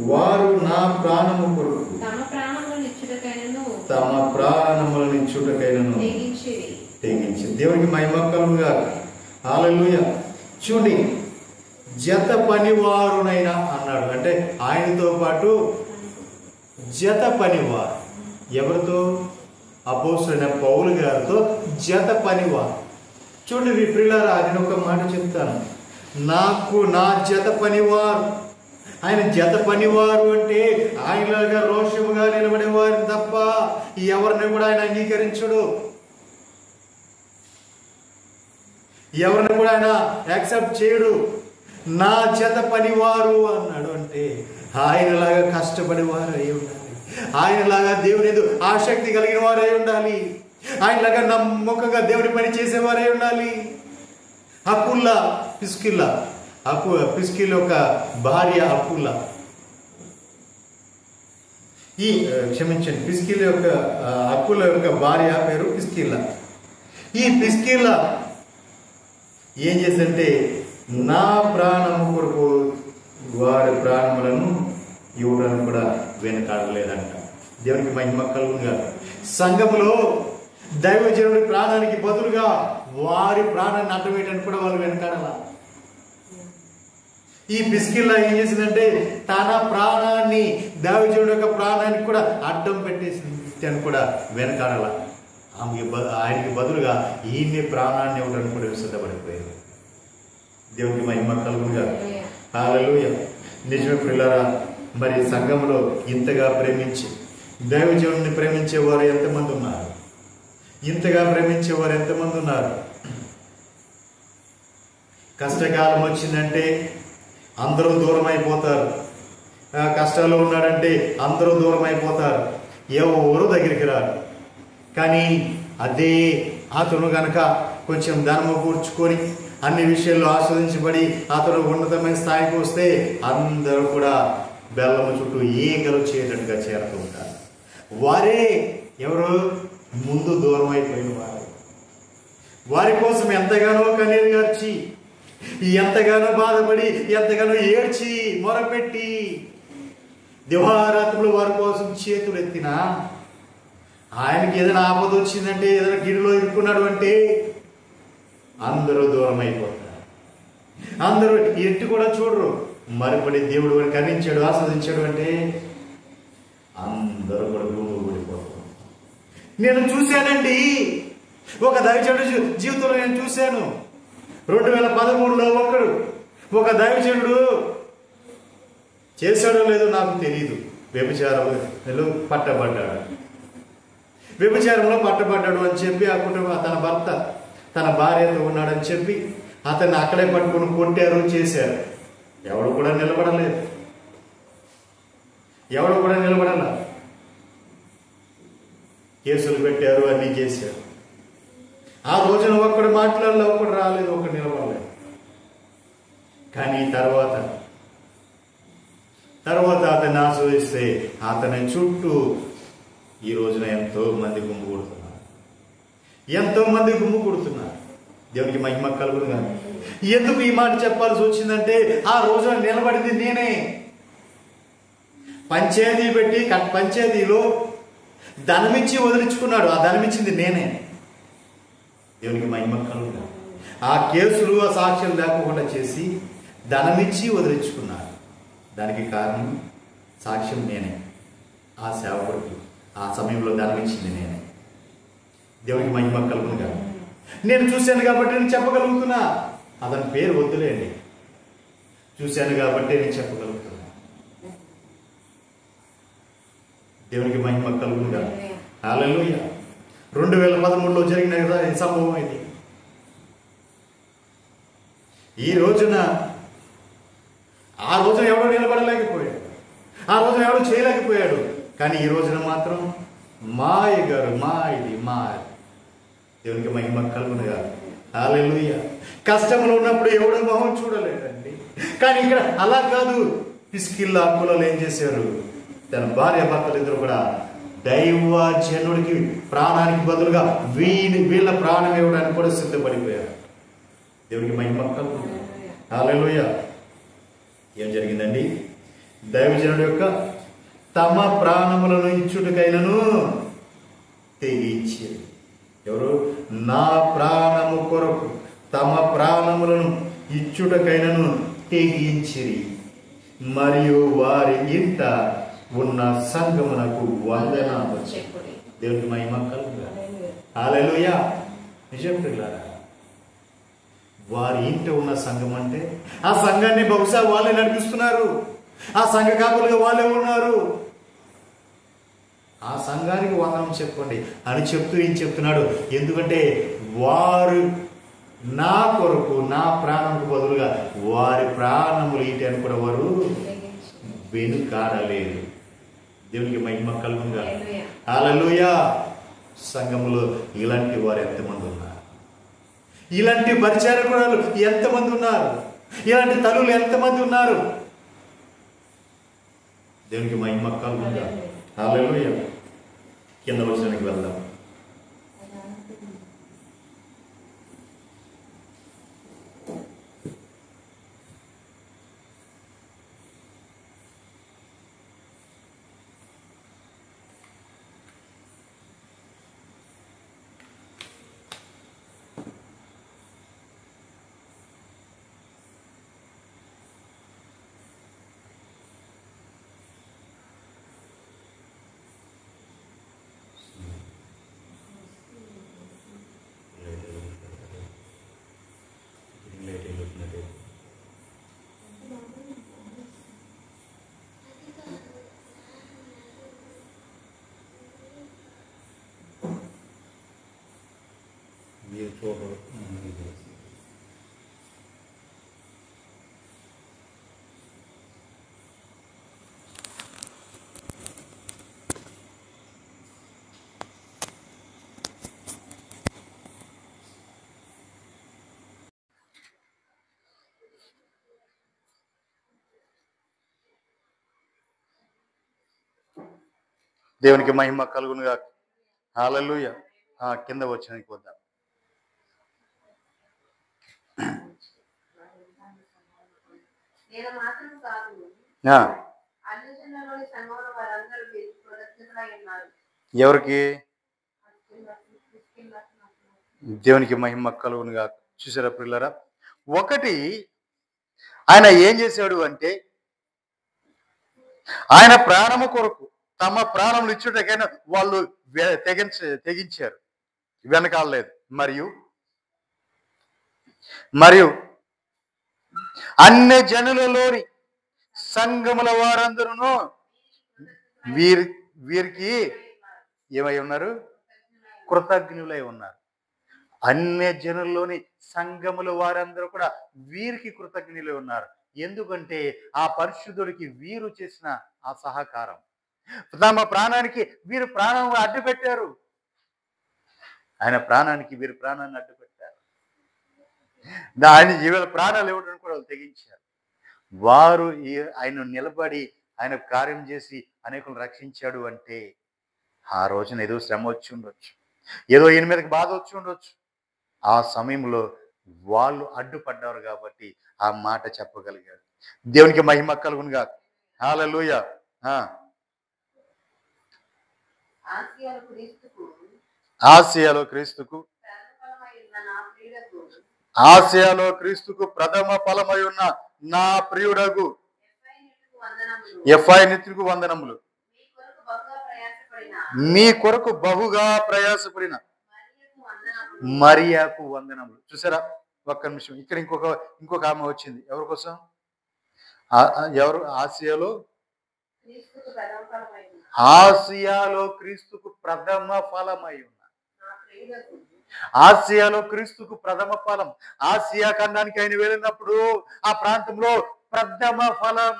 వారు నా ప్రాణము కొరకు తమ ప్రాణములనిచ్చుటకైనను తెగించి. దేవునికి మహిమ కలుగునుగా. హల్లెలూయా. చూడండి, జత పనివారునైనా అన్నాడు. అంటే ఆయనతో పాటు జత పనివారు. ఎవరితో? అపోస్తలుడైన పౌలు గారితో జత పనివారు. చూడండి ప్రియులారా, నేను ఒక మాట చెప్తాను. నాకు నా జత పనివారు. ఆయన జత పనివారు అంటే ఆయనలాగా రోషముగా నిలబడేవారు తప్ప ఎవరిని కూడా ఆయన అంగీకరించడు, ఎవరిని కూడా ఆయన యాక్సెప్ట్ చేయడు. నా జత పనివారు అన్నాడు అంటే ఆయనలాగా కష్టపడేవారు అయి ఉండాలి, ఆయనలాగా దేవుని యందు ఆసక్తి కలిగిన వారు అయి ఉండాలి, ఆయనలాగా నమ్మకంగా దేవుని పని చేసేవారై ఉండాలి. అకుల్లా పిస్కిల్లా, పిస్కిల్ యొక్క భార్య అకుల్లా, క్షమించండి, పిస్కిల్ యొక్క అకుల యొక్క భార్య పేరు పిస్కిల్లా. ఈ పిస్కిల్లా ఏం చేసిందంటే నా ప్రాణము కొరకు వారి ప్రాణములను ఇవ్వడానికి కూడా వెనకాడలేదంట. దేవునికి మహిమ కలుగునుగా. సంఘములో దైవజనుడి ప్రాణానికి బదులుగా వారి ప్రాణాన్ని అడ్డం వేయడానికి కూడా వాళ్ళు వెనకాడాల. ఈ పిస్కిల్లా ఏం చేసిందంటే తన ప్రాణాన్ని, దైవజనుడి యొక్క ప్రాణానికి కూడా అడ్డం పెట్టేసి కూడా వెనకాడాల. ఆయనకి బదులుగా ఈయన్ని ప్రాణాన్ని ఇవ్వడానికి కూడా సిద్ధపడిపోయారు. దేవునికి మహిమ కలుగునుగా. హల్లెలూయా. నిజమే ప్రియులారా, మరి సంఘంలో ఇంతగా ప్రేమించి దైవజనుడిని ప్రేమించేవారు ఎంతమంది ఉన్నారు? ఇంతగా ప్రేమించేవారు ఎంతమంది ఉన్నారు? కష్టకాలం వచ్చిందంటే అందరూ దూరం అయిపోతారు, కష్టాల్లో ఉన్నాడంటే అందరూ దూరం అయిపోతారు, ఎవరు దగ్గరికి రారు. కానీ అదే అతను గనక కొంచెం ధనము కూర్చుకొని అన్ని విషయాల్లో ఆస్వాదించబడి అతను ఉన్నతమైన స్థాయికి వస్తే అందరూ కూడా బెల్లము చుట్టూ ఈగలు చేరేటట్టుగా చేరుతూ ఉంటారు. వారే ఎవరు? ముందు దూరం అయిపోయిన వారు. వారి కోసం ఎంతగానో కన్నీరు గార్చి, ఎంతగానో బాధపడి, ఎంతగానో ఏడ్చి మొరపెట్టి దివారాత్రులు వారి కోసం చేతులు ఎత్తినా ఆయనకి ఏదైనా ఆపద వచ్చిందంటే, ఏదైనా గిరిలో ఇరుక్కున్నాడు అంటే అందరూ దూరం అయిపోతారు. అందరూ ఎట్టు కూడా చూడరు. మరిపడి దేవుడు వాడిని కరుణించాడు, ఆస్వాదించాడు అంటే అందరూ కూడా గుమిగూడిపోతారు. నేను చూశానండి, ఒక దైవజనుడు జీవితంలో నేను చూశాను. 2013లో ఒక దైవజనుడు చేశాడో లేదో నాకు తెలియదు, వ్యభిచారంలో పట్టబడ్డాడు. వ్యభిచారంలో పట్టబడ్డాడు అని చెప్పి ఆ కుటుంబం, తన భర్త తన భార్యతో ఉన్నాడని చెప్పి అతన్ని అక్కడే పట్టుకుని కొట్టారు, చేశారు. ఎవడు కూడా నిలబడలేదు, ఎవడు కూడా నిలబడాల. కేసులు పెట్టారు, అన్నీ చేశారు. ఆ రోజున ఒక్కడు మాట్లాడలే, ఒకడు రాలేదు, ఒకడు నిలబడలేదు. కానీ తర్వాత అతన్ని ఆస్వాదిస్తే అతని చుట్టూ ఈ రోజున ఎంతో మంది గుమ్ము కొడుతున్నారు, ఎంతో మంది గుమ్ము కొడుతున్నారు. దేవునికి మహిమ కలుగునుగా. ఎందుకు ఈ మాట చెప్పాల్సి వచ్చిందంటే ఆ రోజున నిలబడింది నేనే. పంచాయతీ పెట్టి పంచాయతీలో ధనమిచ్చి వదిలించుకున్నాడు. ఆ ధనమిచ్చింది నేనే. దేవునికి మహిమ కలుగుగా. ఆ కేసులు ఆ సాక్ష్యం లేకుండా చేసి ధనమిచ్చి వదిలించుకున్నాడు. దానికి కారణం సాక్ష్యం నేనే. ఆ సేవకుడికి ఆ సమయంలో ధనమిచ్చింది నేనే. దేవునికి మహిమ కలుగుగా. నేను చూశాను కాబట్టి నేను చెప్పగలుగుతున్నా. అతని పేరు వద్దులేండి. చూశాను కాబట్టి నేను చెప్పగలుగుతున్నా. దేవునికి మహిమ కలుగుగా. హల్లెలూయా. 2013లో జరిగిన కదా ఈ సంభవం ఇది. ఈ రోజున ఆ రోజున ఎవడో నిలబడలేకపోయాడు, ఆ రోజున ఎవడో చేయలేకపోయాడు. కానీ ఈ రోజున మాత్రం మాయ గారు మా దేవునికి మహిమ కలుగునుగా. హల్లెలూయా. కష్టంలో ఉన్నప్పుడు ఎవడో మొహం చూడలేదండి. కానీ ఇక్కడ అలా కాదు. పిస్కిల్లా అక్కులలో ఏం చేశారు? తన భార్య భర్తలు ఇద్దరు కూడా దైవజనుడికి ప్రాణానికి బదులుగా వీళ్ళ ప్రాణం ఇవ్వడానికి కూడా సిద్ధపడిపోయారు. దేవునికి మహిమ కలుగునుగా. హల్లెలూయా. ఏం జరిగిందండి? దైవజనుడి యొక్క తమ ప్రాణములను ఇచ్చుటకైనను తెగించారు. ఎవరు? నా ప్రాణము కొరకు తమ ప్రాణములను ఇచ్చుటకైనను తెగించిరి. మరియు వారి ఇంట ఉన్న సంఘమునకు వందనాలు. దేవునికి మహిమ కలుగుగా. హల్లెలూయా. నిజం పిల్లారా, వారి ఇంట ఉన్న సంఘం అంటే ఆ సంఘాన్ని బహుశా వాళ్ళే నడిపిస్తున్నారు. ఆ సంఘ కాపులుగా వాళ్ళే ఉన్నారు. ఆ సంఘానికి వందనం చెప్పండి అని చెప్తూ ఏం చెప్తున్నాడు? ఎందుకంటే వారు నా కొరకు నా ప్రాణంకు బదులుగా వారి ప్రాణములు ఈటని కూడా వారు వెనుకాడలేదు. దేవునికి మహిమ కలుగుగా. హల్లెలూయా. సంఘములో ఇలాంటి వారు ఎంతమంది ఉన్నారు? ఇలాంటి పరిచారకురాలు ఎంతమంది ఉన్నారు? ఇలాంటి తల్లులు ఎంతమంది ఉన్నారు? దేవునికి మహిమ కలుగుగా. హల్లెలూయా. కింద వచనానికి వెళ్దాం. దేవునికి మహిమ కలుగునుగా. హల్లెలూయా. కింద వచనానికి వద్దాం. ఎవరికి? దేవునికి మహిమ కలుగునుగా. చూసారా పిల్లరా? ఒకటి ఆయన ఏం చేశాడు అంటే ఆయన ప్రాణము కొరకు తమ ప్రాణములు ఇచ్చుటకైనా వాళ్ళు తెగించారు, వెనకాడలేదు. మరియు అన్ని జనులలోని సంఘముల వారందరూ వీరికి ఏమై ఉన్నారు? కృతజ్ఞులై ఉన్నారు. అన్ని జనుల్లోని సంఘముల వారందరూ కూడా వీరికి కృతజ్ఞులై ఉన్నారు. ఎందుకంటే ఆ పరిశుద్ధుడికి వీరు చేసిన ఆ సహకారం, తమ ప్రాణానికి వీరు ప్రాణం అడ్డు పెట్టారు. ఆయన ప్రాణానికి వీరు ప్రాణాన్ని అడ్డు పెట్టారు. ఆయన జీవుల ప్రాణాలు ఇవ్వడానికి కూడా వాళ్ళు తెగించారు. వారు ఆయన నిలబడి ఆయన కార్యం చేసి అనేకులను రక్షించాడు అంటే ఆ రోజున ఏదో శ్రమ వచ్చి ఉండొచ్చు, ఏదో ఈయన మీదకి బాధ వచ్చి ఉండొచ్చు. ఆ సమయంలో వాళ్ళు అడ్డుపడ్డారు కాబట్టి ఆ మాట చెప్పగలిగాడు. దేవునికి మహిమ కలుగునుగా. హల్లెలూయా. ఆసియాలో క్రీస్తుకు ప్రథమ ఫలమై ఉన్న నా ప్రియుడగు ఎఫ్ఐనితుకు వందనములు. మీ కొరకు బహుగా ప్రయాసపడిన మరియాకు వందనములు. చూసారా, ఒక్క నిమిషం. ఇక్కడ ఇంకొక ఆమె వచ్చింది. ఎవరి కోసం? ఎవరు? ఆసియాలో క్రీస్తుకు ప్రథమ ఫలమై ఉన్న. ఆసియాలో క్రీస్తుకు ప్రథమ ఫలం. ఆసియా ఖండానికి ఆయన వెళ్ళినప్పుడు ఆ ప్రాంతంలో ప్రథమ ఫలం,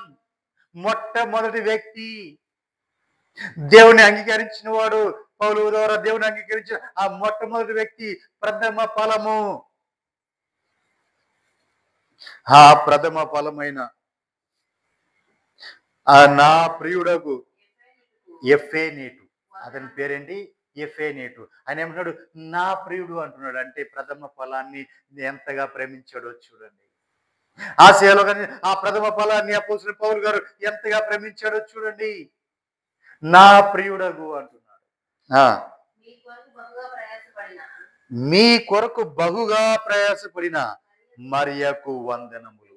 మొట్టమొదటి వ్యక్తి, దేవుని అంగీకరించిన వాడు, పౌలు ద్వారా దేవుని అంగీకరించిన ఆ మొట్టమొదటి వ్యక్తి, ప్రథమ ఫలము. ఆ ప్రథమ ఫలమైన ఆ నా ప్రియుడకు ఎఫ్ఏనేటు, అతని పేరేంటి? ఎఫ్ఏనేటు. ఆయన ఏమంటున్నాడు? నా ప్రియుడు అంటున్నాడు. అంటే ప్రథమ ఫలాన్ని ఎంతగా ప్రేమించాడో చూడండి. ఆసియాలో కానీ ఆ ప్రథమ ఫలాన్ని అపోస్తలుడైన పౌలు గారు ఎంతగా ప్రేమించాడో చూడండి. నా ప్రియుడగు అంటున్నాడు. మీ కొరకు బహుగా ప్రయాసపడిన మరియకు వందనములు.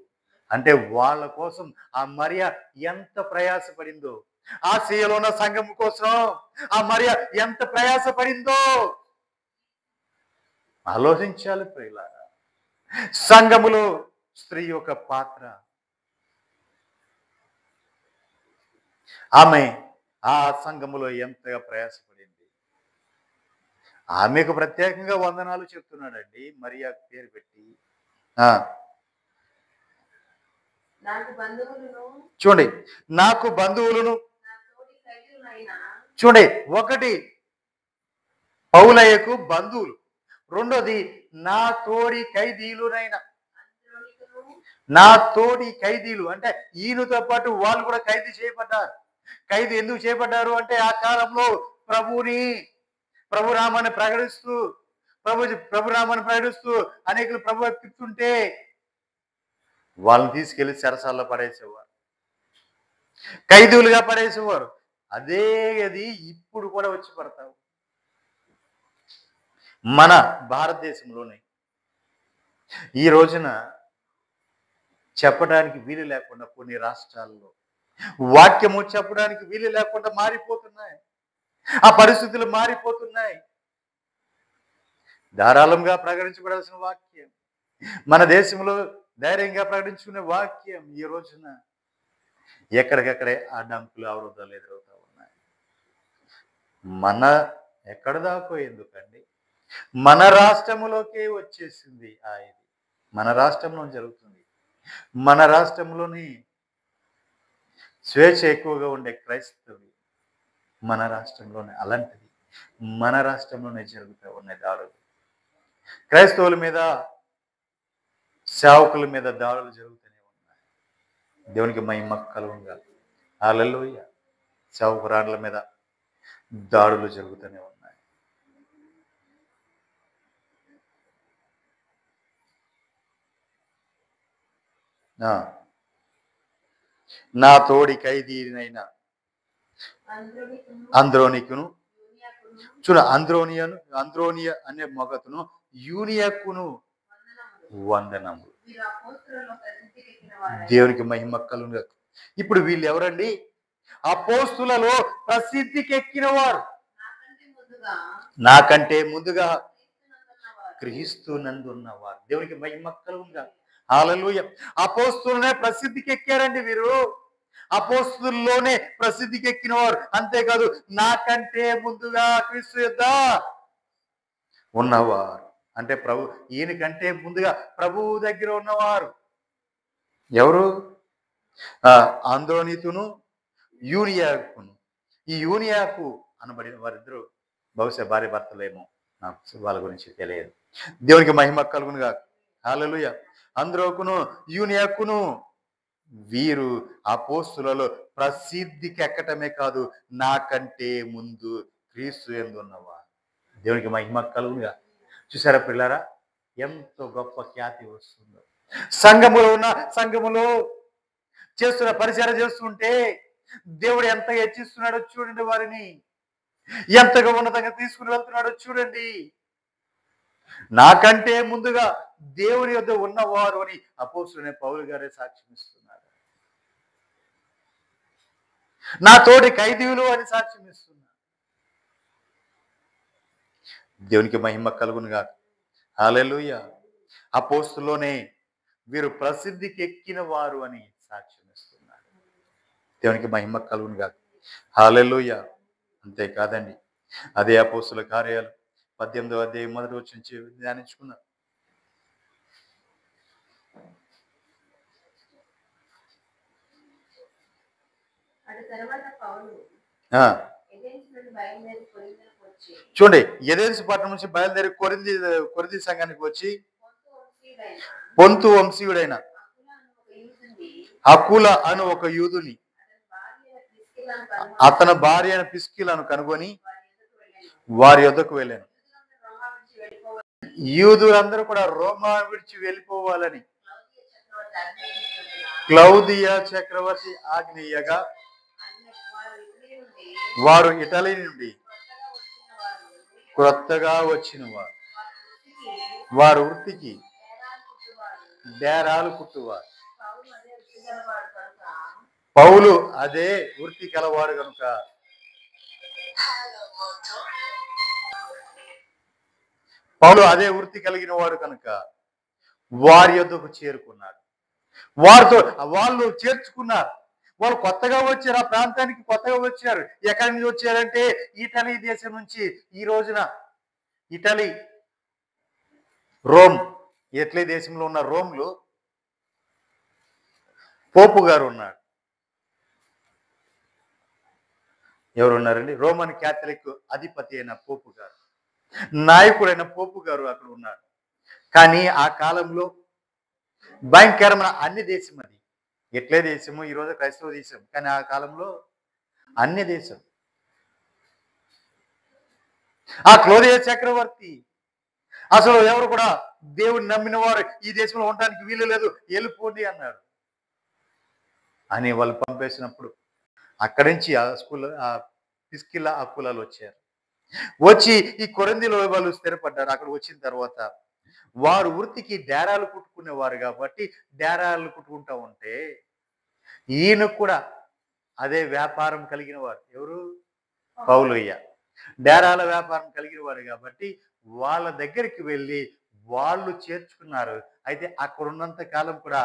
అంటే వాళ్ళ కోసం ఆ మరియ ఎంత ప్రయాసపడిందో, ఆసియాలో ఉన్న సంఘం కోసం ఆ మరియ ఎంత ప్రయాసపడిందో ఆలోచించాలి ప్రియులారా. సంఘములో స్త్రీ యొక్క పాత్ర. ఆమె ఆ సంఘములో ఎంతగా ప్రయాసపడింది. ఆమెకు ప్రత్యేకంగా వందనాలు చెప్తున్నాడండి మరియా పేరు పెట్టి. చూడండి, నాకు బంధువులను. చూడండి, ఒకటి పౌలయ్యకు బంధువులు, రెండోది నా తోడి ఖైదీలునైనా. నా తోడి ఖైదీలు అంటే ఈయనతో పాటు వాళ్ళు కూడా ఖైదీ చేయబడ్డారు. ఖైదీ ఎందుకు చేయబడ్డారు అంటే ఆ కాలంలో ప్రభునామాన్ని ప్రకటిస్తూ అనేకులు ప్రభు తిప్పుతుంటే వాళ్ళని తీసుకెళ్లి చెరసాల్లో పడేసేవారు, ఖైదీలుగా పడేసేవారు. అదే అది ఇప్పుడు కూడా వచ్చి పడతావు. మన భారతదేశంలోనే ఈ రోజున చెప్పడానికి వీలు లేకుండా కొన్ని రాష్ట్రాల్లో వాక్యము చెప్పడానికి వీలు లేకుండా మారిపోతున్నాయి. ఆ పరిస్థితులు మారిపోతున్నాయి. ధారాళంగా ప్రకటించబడాల్సిన వాక్యం, మన దేశంలో ధైర్యంగా ప్రకటించుకునే వాక్యం ఈ రోజున ఎక్కడికక్కడే అడ్డంకులు, అవరోధాలు ఎదురవుతా ఉన్నాయి. మన ఎక్కడ దాకో ఎందుకండి, మన రాష్ట్రంలోకే వచ్చేసింది. ఇది మన రాష్ట్రంలో జరుగుతుంది. మన రాష్ట్రంలోని స్వేచ్ఛ ఎక్కువగా ఉండే క్రైస్తవి మన రాష్ట్రంలోనే, అలాంటిది మన రాష్ట్రంలోనే జరుగుతూ ఉన్నాయి దాడులు. క్రైస్తవుల మీద, సేవకుల మీద దాడులు జరుగుతూనే ఉన్నాయి. దేవునికి మహిమ కలుగునుగాక. హల్లెలూయా. సేవకురాండ్ల మీద దాడులు జరుగుతూనే ఉన్నాయి. నా తోడి ఖైదీనైనా అంద్రోనికును. చూడ, అంద్రోనియ అనే మొగతును, యూనియాకును వందనములు. దేవునికి మహిమ కలుగునుగాక. ఇప్పుడు వీళ్ళు ఎవరండి? అపోస్తులలో ప్రసిద్ధికెక్కిన వారు, నాకంటే ముందుగా క్రీస్తు నందున్నవారు. దేవునికి మహిమ కలుగునుగాక. హల్లెలూయా. అపోస్తులనే ప్రసిద్ధికి ఎక్కారండి వీరు. అపోస్తుల్లోనే ప్రసిద్ధికి ఎక్కిన వారు. అంతేకాదు, నాకంటే ముందుగా క్రీస్తు యొద్ద ఉన్నవారు. అంటే ఈయనకంటే ముందుగా ప్రభువు దగ్గర ఉన్నవారు ఎవరు? అంద్రోనీతును, యూనియాకును. ఈ యూనియాకు అనబడిన వారిద్దరూ బహుశా భార్య భర్తలేమో, నాకు వాళ్ళ గురించి తెలియదు. దేవునికి మహిమ కలుగునుగాక. హల్లెలూయా. అంద్రోకును, యూనియాకును వీరు అపోస్తులలో ప్రసిద్ధికి ఎక్కటమే కాదు, నాకంటే ముందు క్రీస్తు యందు ఉన్నవారు. దేవునికి మహిమ కలుగునుగాక. చూసారా పిల్లారా, ఎంతో గొప్ప ఖ్యాతి వస్తుందో. సంఘములో చేస్తున్న పరిచయం చేస్తుంటే దేవుడు ఎంత హెచ్చిస్తున్నాడో చూడండి వారిని. ఎంతగా ఉన్నతంగా తీసుకుని వెళ్తున్నాడో చూడండి. నాకంటే ముందుగా దేవుని యొద్ద ఉన్నవారు అని అపోస్తలుడైన పౌలు గారే సాక్ష్యం ఇస్తున్నారు. నా తోటి ఖైదీయులు అని సాక్ష్యం ఇస్తున్నారు. దేవునికి మహిమ కలుగునుగా. హల్లెలూయా. అపోస్తలులోనే వీరు ప్రసిద్ధికి ఎక్కిన వారు అని సాక్ష్యం ఇస్తున్నారు. దేవునికి మహిమ కలుగునుగా. హల్లెలూయా. అంతేకాదండి, అదే అపోస్తలుల కార్యాలు 18వ అధ్యాయం 1వ వచనం నుంచి ధ్యానించుకున్నాం. చూడండి, ఎథెన్సు పట్టణం నుంచి బయలుదేరి కొరింథీ సంఘానికి వచ్చి పొంతు వంశీయుడైన అకుల అను ఒక యూదుని అతని భార్య అయిన ప్రిస్కిల్లను కనుగొని వారి యొద్దకు వెళ్ళాను. యూదులందరూ కూడా రోమా విడిచి వెళ్ళిపోవాలని క్లౌదియా చక్రవర్తి ఆజ్ఞయగా వారు ఇటలీ నుండి కొత్తగా వచ్చిన వారు వృత్తికి డేరాలు కుట్టువారు. పౌలు అదే వృత్తి కలవాడు కనుక కలిగిన వాడు కనుక వారి యొద్దకు చేరుకున్నాడు. వాళ్ళు చేర్చుకున్నారు. వాళ్ళు కొత్తగా వచ్చారు, ఆ ప్రాంతానికి కొత్తగా వచ్చారు. ఎక్కడి నుంచి వచ్చారంటే ఇటలీ దేశం నుంచి. ఈ రోజున ఇటలీ, రోమ్, ఇటలీ దేశంలో ఉన్న రోమ్లో పోపు గారు ఉన్నాడు. ఎవరు ఉన్నారండి? రోమన్ క్యాథలిక్ అధిపతి అయిన పోపు గారు, నాయకుడైన పోపు గారు అక్కడ ఉన్నాడు. కానీ ఆ కాలంలో భయంకరమైన అన్ని దేశం అది. ఎట్లే దేశము, ఈరోజు క్రైస్తవ దేశం, కానీ ఆ కాలంలో అన్య దేశం. ఆ క్లౌదియా చక్రవర్తి అసలు ఎవరు కూడా దేవుని నమ్మిన వారు ఈ దేశంలో ఉండడానికి వీలు లేదు, వెళ్ళిపోండి అన్నాడు. అని వాళ్ళు పంపేసినప్పుడు అక్కడి నుంచి ఆ ప్రిస్కిల్లా అకులాలు వచ్చారు. వచ్చి ఈ కొరింథీలో వాళ్ళు స్థిరపడ్డారు. అక్కడ వచ్చిన తర్వాత వారు వృత్తికి డేరాలు కుట్టుకునేవారు కాబట్టి డేరాలు కుట్టుకుంటా ఉంటే ఈయన కూడా అదే వ్యాపారం కలిగిన వారు. ఎవరు? పౌలయ్య. డేరాల వ్యాపారం కలిగిన వారు కాబట్టి వాళ్ళ దగ్గరికి వెళ్ళి వాళ్ళు చేర్చుకున్నారు. అయితే అక్కడ ఉన్నంత కాలం కూడా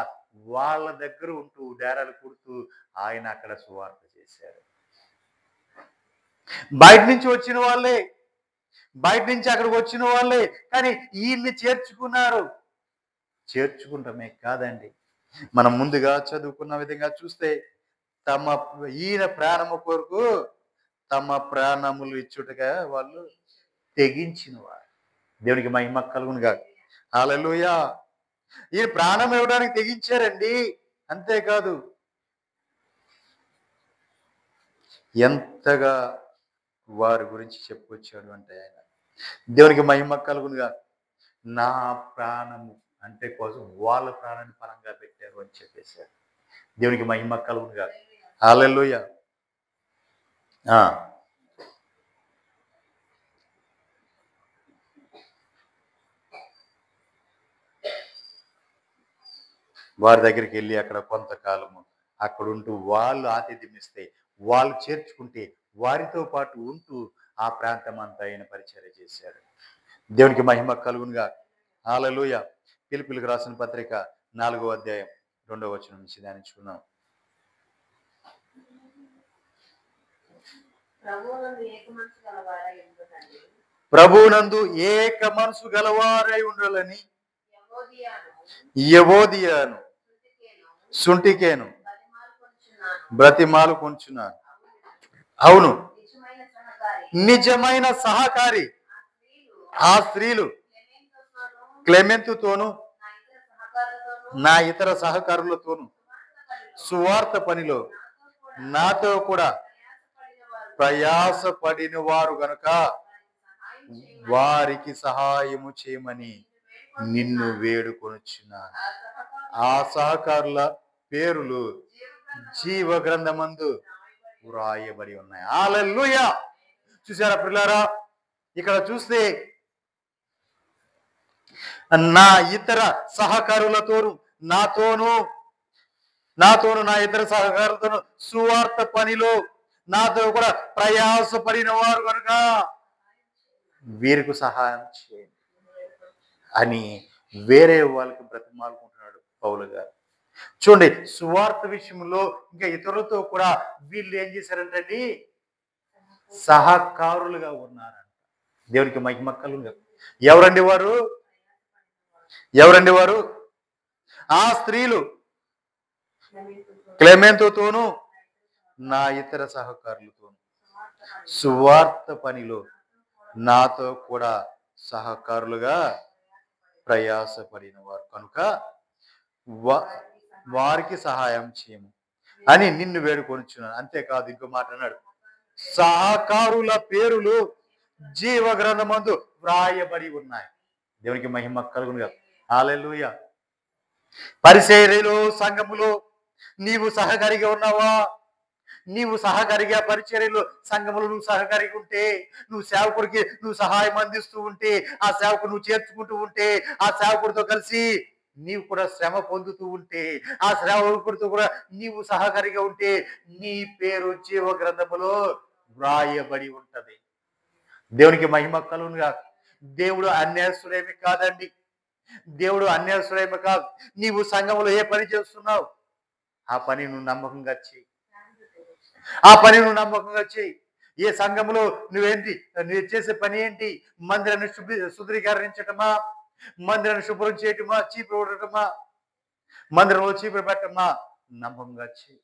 వాళ్ళ దగ్గర ఉంటూ డేరాలు కుడుతూ ఆయన అక్కడ సువార్త చేశారు. బయట నుంచి వచ్చిన వాళ్ళే, బయట నుంచి అక్కడికి వచ్చిన వాళ్ళే, కానీ ఈయన్ని చేర్చుకున్నారు. చేర్చుకుంటామే కాదండి, మనం ముందుగా చదువుకున్న విధంగా చూస్తే ఈయన ప్రాణము కొరకు తమ ప్రాణములు ఇచ్చుటగా వాళ్ళు తెగించిన వారు. దేవునికి మహిమ కలుగునుగా. హల్లెలూయా. ఈ ప్రాణం ఇవ్వడానికి తెగించారండి. అంతేకాదు, ఎంతగా వారి గురించి చెప్పుకొచ్చాడు అంటే ఆయన. దేవునికి మహిమ కలుగునుగా. నా ప్రాణము అంటే కోసం వాళ్ళ ప్రాణాన్ని పరంగా పెట్టారు అని చెప్పేశారు. దేవునికి మహిమ కలుగునుగా. హల్లెలూయా. వారి దగ్గరికి వెళ్ళి అక్కడ కొంతకాలము అక్కడుంటూ వాళ్ళు ఆతిథ్యం ఇస్తే, వాళ్ళు చేర్చుకుంటే వారితో పాటు ఉంటూ ఆ ప్రాంతం అంతా ఆయన పరిచర్య చేశాడు. దేవునికి మహిమ కలుగునుగా. హల్లెలూయా. ఫిలిప్పీయులకు రాసిన పత్రిక 4వ అధ్యాయం 2వ వచనం నుంచి ధ్యానించుకుందాం. ప్రభువునందు ఏక మనసు గలవారై ఉండాలని యెవోదియాను సుంటికేను బ్రతిమాలు కొంచున్నాను. అవును, నిజమైన సహకారి ఆ స్త్రీలు క్లెమెంతుతోను నా ఇతర సహకారులతోను సువార్త పనిలో నాతో కూడా ప్రయాసపడిన వారు గనుక వారికి సహాయము చేయమని నిన్ను వేడుకొనుచున్నాను. ఆ సహకారుల పేరులు జీవ గ్రంథమందు వ్రాయబడి ఉన్నాయి. హల్లెలూయా. చూసారా పిల్లారా? ఇక్కడ చూస్తే నా ఇతర సహకారులతోను నాతోను నా ఇతర సహకారులతోను సువార్త పనిలో నాతో కూడా ప్రయాసపడిన వారు కనుక వీరికి సహాయం చేయండి అని వేరే వాళ్ళకి బ్రతిమాలుకుంటున్నాడు పౌలు గారు. చూడండి, సువార్త విషయంలో ఇంకా ఇతరులతో కూడా వీళ్ళు ఏం చేశారంటండి? సహకారులుగా ఉన్నారంట. దేవునికి మహిమ కలుగును. ఎవరండి వారు? ఎవరండి వారు? ఆ స్త్రీలు క్లెమెంతోను నా ఇతర సహకారులతోను సువార్త పనిలో నాతో కూడా సహకారులుగా ప్రయాసపడిన వారు కనుక వారికి సహాయం చేయము అని నిన్ను వేడుకొనుచున్నాను. అంతేకాదు, ఇంకో మాట అన్నాడు, సహకారుల పేరులు జీవ గ్రంథమందు వ్రాయబడి ఉన్నాయి. దేవునికి మహిమ కలుగునుగా. హల్లెలూయా. పరిచర్యలో సంఘములో నీవు సహకారిగా ఉన్నావా? నీవు సహకారిగా పరిచర్యలో సంఘములో నువ్వు సహకారిగా ఉంటే, నువ్వు సేవకుడికి నువ్వు సహాయం అందిస్తూ ఉంటే, ఆ సేవకుడు నువ్వు చేర్చుకుంటూ ఉంటే, ఆ సేవకుడితో కలిసి నీవు కూడా శ్రమ పొందుతూ ఉంటే, ఆ సేవకుడితో కూడా నీవు సహకారిగా ఉంటే నీ పేరు జీవ గ్రంథములో వ్రాయబడి ఉంటది. దేవునికి మహిమ కలుగునుగా. దేవుడు అన్యాయస్తుడేమి కాదండి. దేవుడు అన్యాయస్తుడేమి కాదు. నీవు సంఘంలో ఏ పని చేస్తున్నావు ఆ పని నువ్వు నమ్మకంగా చెయ్యి. ఆ పని నువ్వు నమ్మకంగా చెయ్యి. ఏ సంఘంలో నువ్వు చేసే పని ఏంటి? మందిరాన్ని శుద్ధీకరించటమా, మందిరాన్ని శుభ్రం చేయటమా, చీపురు ఉండటమా, మందిరంలో చీపురు పెట్టమా? నమ్మకంగా చెయ్యి.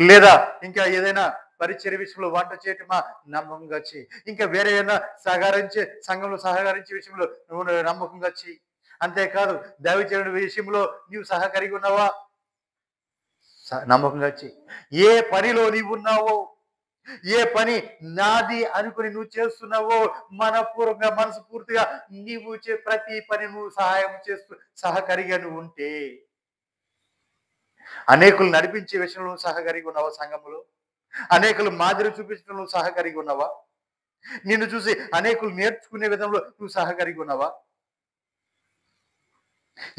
లేదా ఇంకా ఏదైనా పరిచర్య విషయంలో వంట చేయటమా? నమ్మకంగా చెయ్యి. ఇంకా వేరే ఏదైనా సంఘంలో సహకరించే విషయంలో నువ్వు నమ్మకంగా చెయ్యి. అంతేకాదు, దైవజనుడి విషయంలో నీవు సహకారిగా ఉన్నావా? నమ్మకంగా చెయ్యి. ఏ పనిలో నీవు ఉన్నావో, ఏ పని నాది అనుకుని నువ్వు చేస్తున్నావో మనపూర్వకంగా మనస్ఫూర్తిగా నీవు ప్రతి పని నువ్వు సహాయం చేస్తూ సహకారిగా నువ్వు ఉంటే, అనేకులు నడిపించే విషయంలో నువ్వు సహకారిగా ఉన్నావా? సంఘములో అనేకులు మాదిరి చూపించడం నువ్వు సహకారిగా ఉన్నావా? నిన్ను చూసి అనేకులు నేర్చుకునే విధంలో నువ్వు సహకారిగా ఉన్నావా?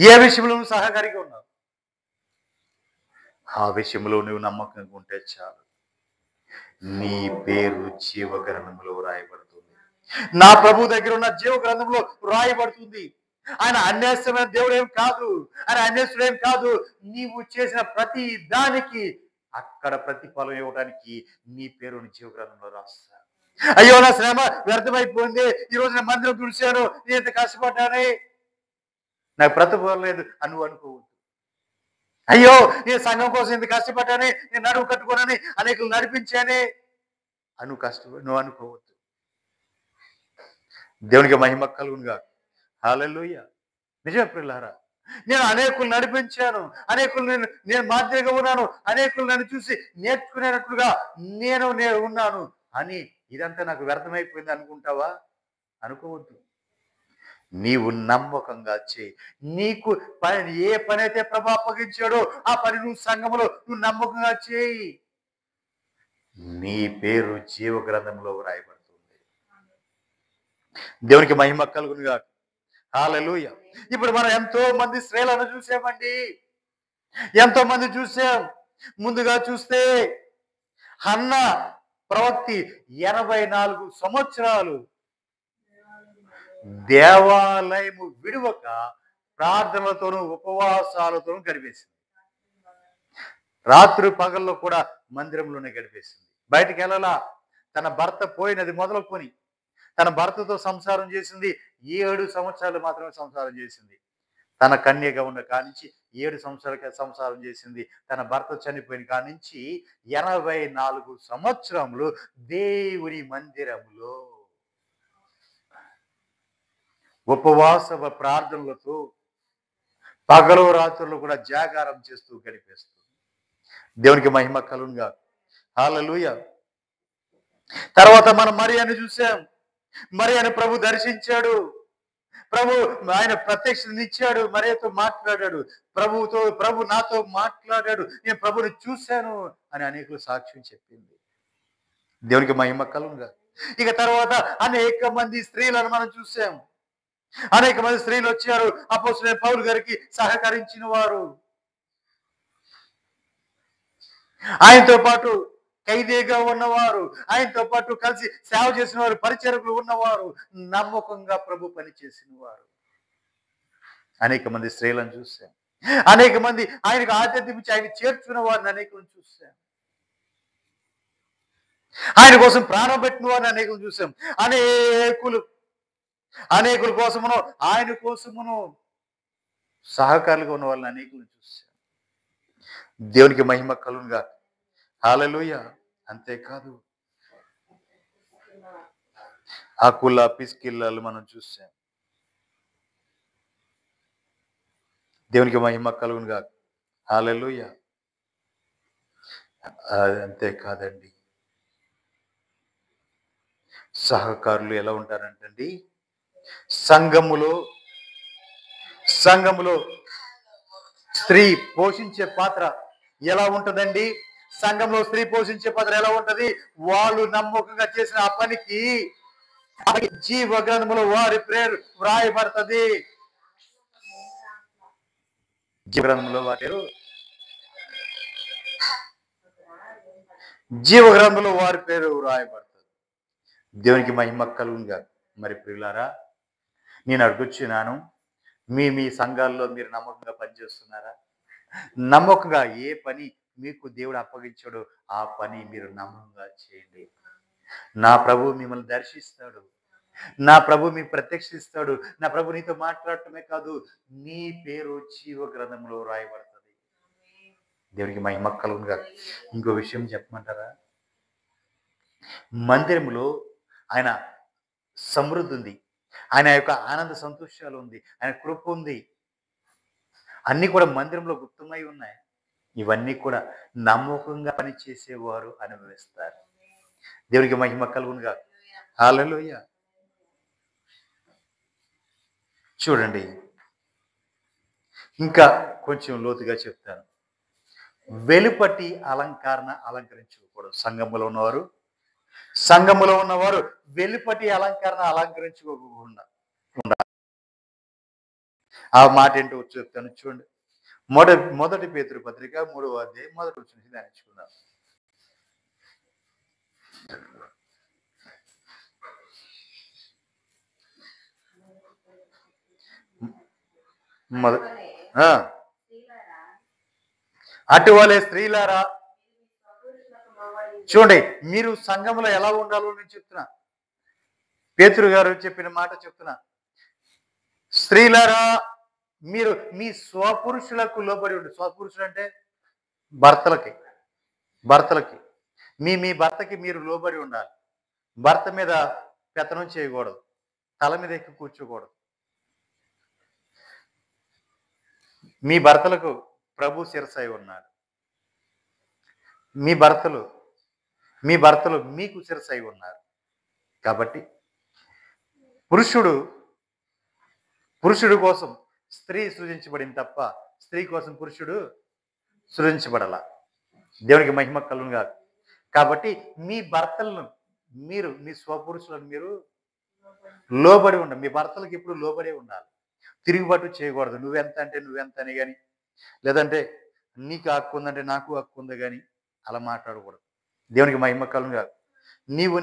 ఏ విషయంలో నువ్వు సహకారిగా ఉన్నావు? ఆ విషయంలో నువ్వు నమ్మకంగా ఉంటే చాలు, నీ పేరు జీవ గ్రంథంలో రాయబడుతుంది. నా ప్రభు దగ్గర ఉన్న జీవ గ్రంథంలో రాయబడుతుంది. ఆయన అన్యాయమైన దేవుడు ఏం కాదు, ఆయన అన్యాయస్తుడేం కాదు. నీవు చేసిన ప్రతి దానికి అక్కడ ప్రతిఫలం ఇవ్వడానికి నీ పేరుని జీవ గ్రంథంలో రాస్తా. అయ్యో, నా శ్రమ వ్యర్థమైపోయింది, ఈ రోజు నేను మందిరం తుడిచాను, నేను ఇంత కష్టపడ్డానే, నాకు ప్రతిఫలం లేదు అని అనుకోవద్దు. అయ్యో, నేను సంఘం కోసం ఇంత కష్టపడ్డానే, నేను నడువు కట్టుకోనని అనేకులు నడిపించానే నువ్వు అనుకోవద్దు. దేవునికి మహిమ కలుగునుగా. హల్లెలూయా. నిజమే ప్రియులారా, నేను అనేకులు నడిపించాను, అనేకులు నేను మాదిరిగా ఉన్నాను, అనేకులు నన్ను చూసి నేర్చుకునేటట్లుగా నేను ఉన్నాను అని ఇదంతా నాకు వ్యర్థమైపోయింది అనుకుంటావా? అనుకోవద్దు. నీవు నమ్మకంగా చేయి. నీకు ఏ పని అయితే ప్రభు అప్పగించాడో ఆ పని నువ్వు సంఘములో నువ్వు నమ్మకంగా చేయి. నీ పేరు జీవ గ్రంథంలో రాయబడుతుంది. దేవునికి మహిమ కలుగునుగా. హల్లెలూయా. ఇప్పుడు మనం ఎంతో మంది స్త్రీలను చూసామండి, ఎంతో మంది చూసాం. ముందుగా చూస్తే హన్నా ప్రవక్తి 84 సంవత్సరాలు దేవాలయము విడువక ప్రార్థనలతోనూ ఉపవాసాలతోనూ గడిపేసింది. రాత్రి పగల్లో కూడా మందిరంలోనే గడిపేసింది. బయటికి వెళ్ళాలా. తన భర్త పోయినది మొదలుకొని తన భర్తతో సంసారం చేసింది 7 సంవత్సరాలు మాత్రమే సంసారం చేసింది. తన కన్యగా ఉన్న కానించి 7 సంవత్సరాలకే సంసారం చేసింది. తన భర్త చనిపోయిన కానించి 84 సంవత్సరములు దేవుని మందిరములో ఉపవాస ప్రార్థనలతో పగలు రాత్రులు కూడా జాగారం చేస్తూ గడిపేస్తుంది. దేవునికి మహిమ కలుగునుగా. హల్లెలూయా. తర్వాత మనం మరియను చూసాం. మరియను ప్రభు దర్శించాడు. ప్రభు ఆయన ప్రత్యక్షతనిచ్చాడు, మరియతో మాట్లాడాడు. ప్రభు నాతో మాట్లాడాడు, నేను ప్రభుని చూశాను అని అనేకులు సాక్ష్యం చెప్పింది. దేవునికి మహిమ కలుగునుగా. ఇక తర్వాత అనేక మంది స్త్రీలను మనం చూసాం. అనేక మంది స్త్రీలు వచ్చారు అపోస్తలుడైన పౌలు గారికి సహకరించిన వారు. ఆయనతో పాటు ఖైదీగా ఉన్నవారు, ఆయనతో పాటు కలిసి సేవ చేసిన వారు, పరిచారకులు ఉన్నవారు, నమ్మకంగా ప్రభు పని చేసిన వారు. అనేక మంది స్త్రీలను చూశాం. అనేక మంది ఆయనకు ఆతిథ్యం ఇచ్చి ఆయన చేర్చుకున్న వారిని అనేకలను చూశాం. ఆయన కోసం ప్రాణం పెట్టిన వారిని అనేకలు చూశాం. అనేకుల కోసమును ఆయన కోసమును సహకారులుగా ఉన్న వాళ్ళని అనేకులను చూశాం. దేవునికి మహిమ కలుగునుగా. హల్లెలూయా. అంతేకాదు ఆకుల పిస్కిళ్ళలు మనం చూసాం. దేవునికి మహిమ కలుగునుగా. హల్లెలూయా. అంతేకాదండి, సహకారులు ఎలా ఉంటారంటండి, సంఘములో స్త్రీ పోషించే పాత్ర ఎలా ఉంటుందండి? సంఘంలో స్త్రీ పోషించే పాత్ర ఎలా ఉంటది? వాళ్ళు నమ్మకంగా చేసిన ఆ పనికి జీవ గ్రంథములో వారి పేరు వ్రాయబడుతుంది. జీవ గ్రంథంలో వారి పేరు వ్రాయబడుతుంది. దేవునికి మహిమ కలుగునుగా. మరి ప్రియులారా, నేను అడుగుచున్నాను, మీ సంఘాల్లో మీరు నమ్మకంగా పనిచేస్తున్నారా? నమ్మకంగా ఏ పని మీకు దేవుడు అప్పగించాడో ఆ పని మీరు నమ్మకంగా చేయండి. నా ప్రభు మిమ్మల్ని దర్శిస్తాడు. నా ప్రభు మీకు ప్రత్యక్షిస్తాడు. నా ప్రభు నీతో మాట్లాడటమే కాదు, నీ పేరు జీవ గ్రంథంలో రాయబడుతుంది. దేవునికి మహిమ కలుగునుగా. ఇంకో విషయం చెప్పమంటారా? మందిరంలో ఆయన సమృద్ధి ఉంది, ఆయన యొక్క ఆనంద సంతోషాలు ఉంది, ఆయన కృప ఉంది. అన్నీ కూడా మందిరంలో గుప్తమై ఉన్నాయి. ఇవన్నీ కూడా నమ్మకంగా పనిచేసేవారు అనుభవిస్తారు. దేవునికి మహిమ కలుగునుగా. హల్లెలూయా. చూడండి, ఇంకా కొంచెం లోతుగా చెప్తాను. వెలుపటి అలంకరించుకోకూడదు. సంఘములో ఉన్నవారు వెలుపటి అలంకరించుకోకుండా ఉండాలి. ఆ మాట ఏంటో చెప్తాను చూడండి. మొదటి పేతురు పత్రిక 3వ అధ్యాయం 1వ వచనం నుంచి ధ్యానించుకుందాం. అటువలే స్త్రీలారా, చూడండి, మీరు సంఘంలో ఎలా ఉండాలో నేను చెప్తున్నా. పేతురు గారు చెప్పిన మాట చెప్తున్నా. స్త్రీలారా, మీరు మీ స్వపురుషులకు లోబడి ఉండి. స్వపురుషులు అంటే భర్తలకి మీ భర్తకి మీరు లోబడి ఉండాలి. భర్త మీద పెత్తనం చేయకూడదు, తల మీద ఎక్కి కూర్చోకూడదు. మీ భర్తలకు ప్రభు శిరసై ఉన్నాడు. మీ భర్తలు మీకు శిరసై ఉన్నారు. కాబట్టి పురుషుడు కోసం స్త్రీ సృజించబడింది తప్ప స్త్రీ కోసం పురుషుడు సృజించబడాల. దేవునికి మహిమ కలుగునుగా. కాబట్టి మీ భర్తలను మీ స్వపురుషులను మీరు లోబడి ఉండాలి. మీ భర్తలకు ఎప్పుడు లోబడే ఉండాలి. తిరుగుబాటు చేయకూడదు. నువ్వెంత అంటే నువ్వెంత అని కానీ, లేదంటే నీకు హక్కు ఉందంటే నాకు హక్కు ఉంది కానీ అలా మాట్లాడకూడదు. దేవునికి మహిమ కలుగునుగా.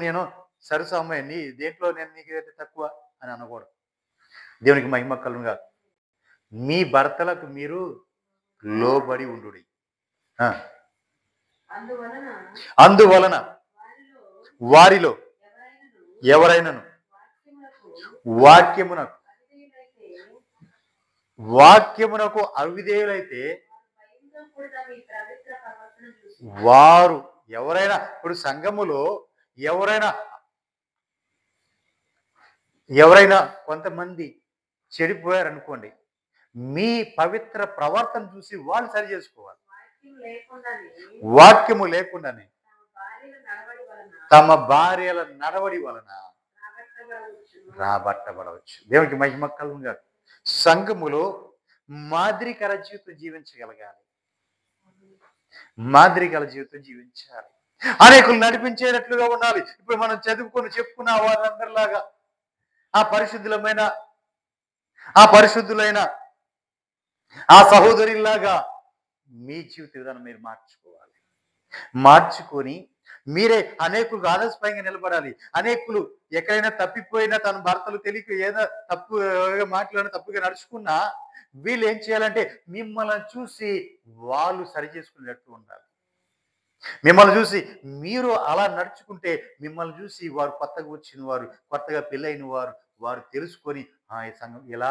నేను సరసమ్మాయి, నీ దేంట్లో నేను నీకైతే తక్కువ అని అనకూడదు. దేవునికి మహిమ కలుగునుగా. మీ భర్తలకు మీరు లోబడి ఉండుడి. అందువలన వారిలో ఎవరైనాను వాక్యమునకు అవిధేయులైతే వారు ఎవరైనా, ఇప్పుడు సంఘములో ఎవరైనా కొంతమంది చెడిపోయారనుకోండి, మీ పవిత్ర ప్రవర్తన చూసి వాళ్ళు సరి చేసుకోవాలి. వాక్యము లేకుండానే తమ భార్యల నడవడి వలన రాబట్టబడవచ్చు. దేవునికి మహిమ కలుగునుగా. సంఘములో మాదిరికర జీవితం జీవించగలగాలి. మాదిరికర జీవితం జీవించాలి. అనేకులు నడిపించేటట్లుగా ఉండాలి. ఇప్పుడు మనం చెప్పుకున్న వారందరిలాగా ఆ పరిశుద్ధులమైన పరిశుద్ధులైన ఆ సహోదరులాగా మీ జీవిత విధానం మీరు మార్చుకొని మీరే అనేకులకు ఆదర్శప్రాయంగా నిలబడాలి. అనేకులు ఎక్కడైనా తప్పిపోయినా తన భర్తలు తెలియక ఏదో తప్పుగా నడుచుకున్నా వీళ్ళు ఏం చేయాలంటే మిమ్మల్ని చూసి వాళ్ళు సరి చేసుకునేటట్టు ఉండాలి. మిమ్మల్ని చూసి మీరు అలా నడుచుకుంటే మిమ్మల్ని చూసి వారు కొత్తగా వచ్చిన వారు, కొత్తగా పెళ్ళైన వారు తెలుసుకొని ఈ సంఘం ఎలా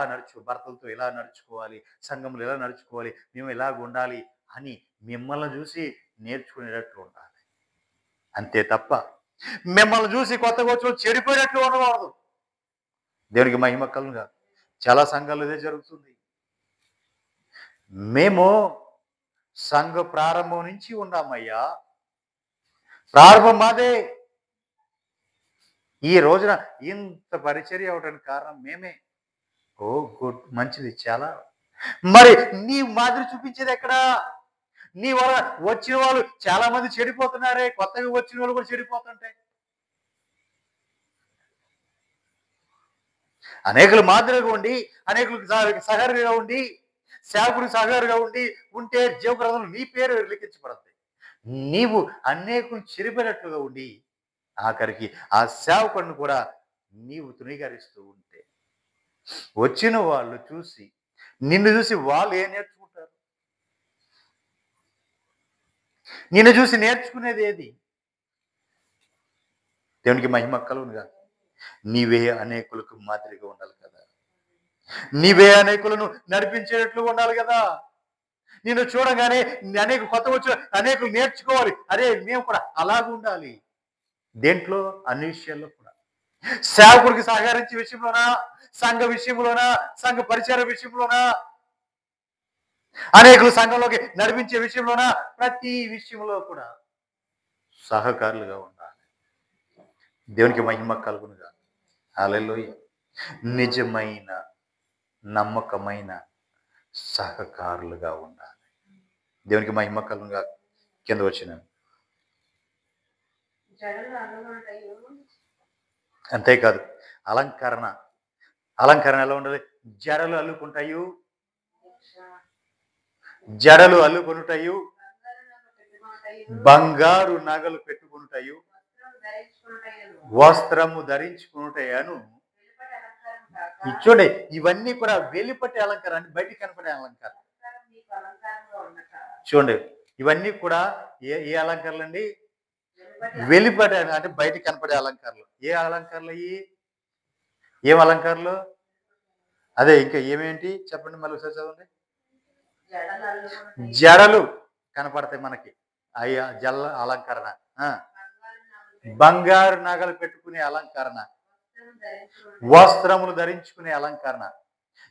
భర్తలతో ఎలా నడుచుకోవాలి, సంఘంలో ఎలా నడుచుకోవాలి, మేము ఎలాగ ఉండాలి అని మిమ్మల్ని చూసి నేర్చుకునేటట్లు ఉండాలి. అంతే తప్ప మిమ్మల్ని చూసి కొత్తగా వచ్చిన చెడిపోయినట్లు ఉండకూడదు. దేవునికి మహిమ కలుగుగా. చాలా సంఘాలు ఇదే జరుగుతుంది. మేము సంఘ ప్రారంభం నుంచి ఉన్నామయ్యా, ప్రారంభం మాదే. ఈ రోజున ఇంత పరిచర్య అవడానికి కారణం మేమే. ఓ గుడ్, మంచిది చాలా. మరి నీ మాదిరి చూపించేది ఎక్కడా? నీ వల్ల వచ్చిన వాళ్ళు చాలా మంది చెడిపోతున్నారే, కొత్తగా వచ్చిన వాళ్ళు కూడా చెడిపోతుంటాయి. అనేకులు మాదిరిగా ఉండి, అనేకులకు సహకారిగా ఉండి, సేవకుడికి సహకారిగా ఉంటే జీవగ్రంథంలో నీ పేరు లిఖించబడుతుంది. నీవు అనేకులు చెరిపోయినట్లుగా ఉండి ఆఖరికి ఆ సేవకుడిని కూడా నీవు తృణీకరిస్తూ ఉంటే వచ్చిన వాళ్ళు చూసి నిన్ను చూసి వాళ్ళు ఏం నేర్చుకుంటారు? నిన్ను చూసి నేర్చుకునేది ఏది? దేవునికి మహిమ కలుగునుగా. నీవే అనేకులకు మాదిరిగా ఉండాలి కదా, నీవే అనేకులను నడిపించేటట్లు ఉండాలి కదా. నిన్ను చూడగానే అనేక కొత్త వచ్చి అనేకులు నేర్చుకోవాలి, అరే మేము కూడా అలాగ ఉండాలి. దేంట్లో? అన్ని విషయాల్లో కూడా. సేవకుడికి సహకరించే విషయంలోనా, సంఘ విషయంలోనా, సంఘ పరిచయ విషయంలోనా, అనేకులు సంఘంలోకి నడిపించే విషయంలోనా, ప్రతి విషయంలో కూడా సహకారులుగా ఉండాలి. దేవునికి మహిమ కలుగునుగా. హల్లెలూయా. నిజమైన నమ్మకమైన సహకారులుగా ఉండాలి. దేవునికి మహిమ కలుగునుగా. కింద వచ్చిన అంతేకాదు, అలంకరణ ఎలా ఉండాలి? జడలు అల్లుకొనుటయు, బంగారు నగలు పెట్టుకుంటాయు, వస్త్రము ధరించుకుంటాయను. చూడండి, ఇవన్నీ కూడా వెలిపటి అలంకారం, అంటే బయటికి కనపడే అలంకారం. చూడండి, ఇవన్నీ కూడా ఏ అలంకారాలు అండి? వెలిపడే, అంటే బయటికి కనపడే అలంకారాలు. ఏ అలంకారాలు అయ్యి? ఏం అలంకారాలు? అదే, ఇంకా ఏమేంటి చెప్పండి, మళ్ళీ ఒకసారి చదవండి. జడలు కనపడతాయి మనకి, అయ్యా జల్ల అలంకరణ. బంగారు నగలు పెట్టుకునే అలంకరణ, వస్త్రములు ధరించుకునే అలంకరణ.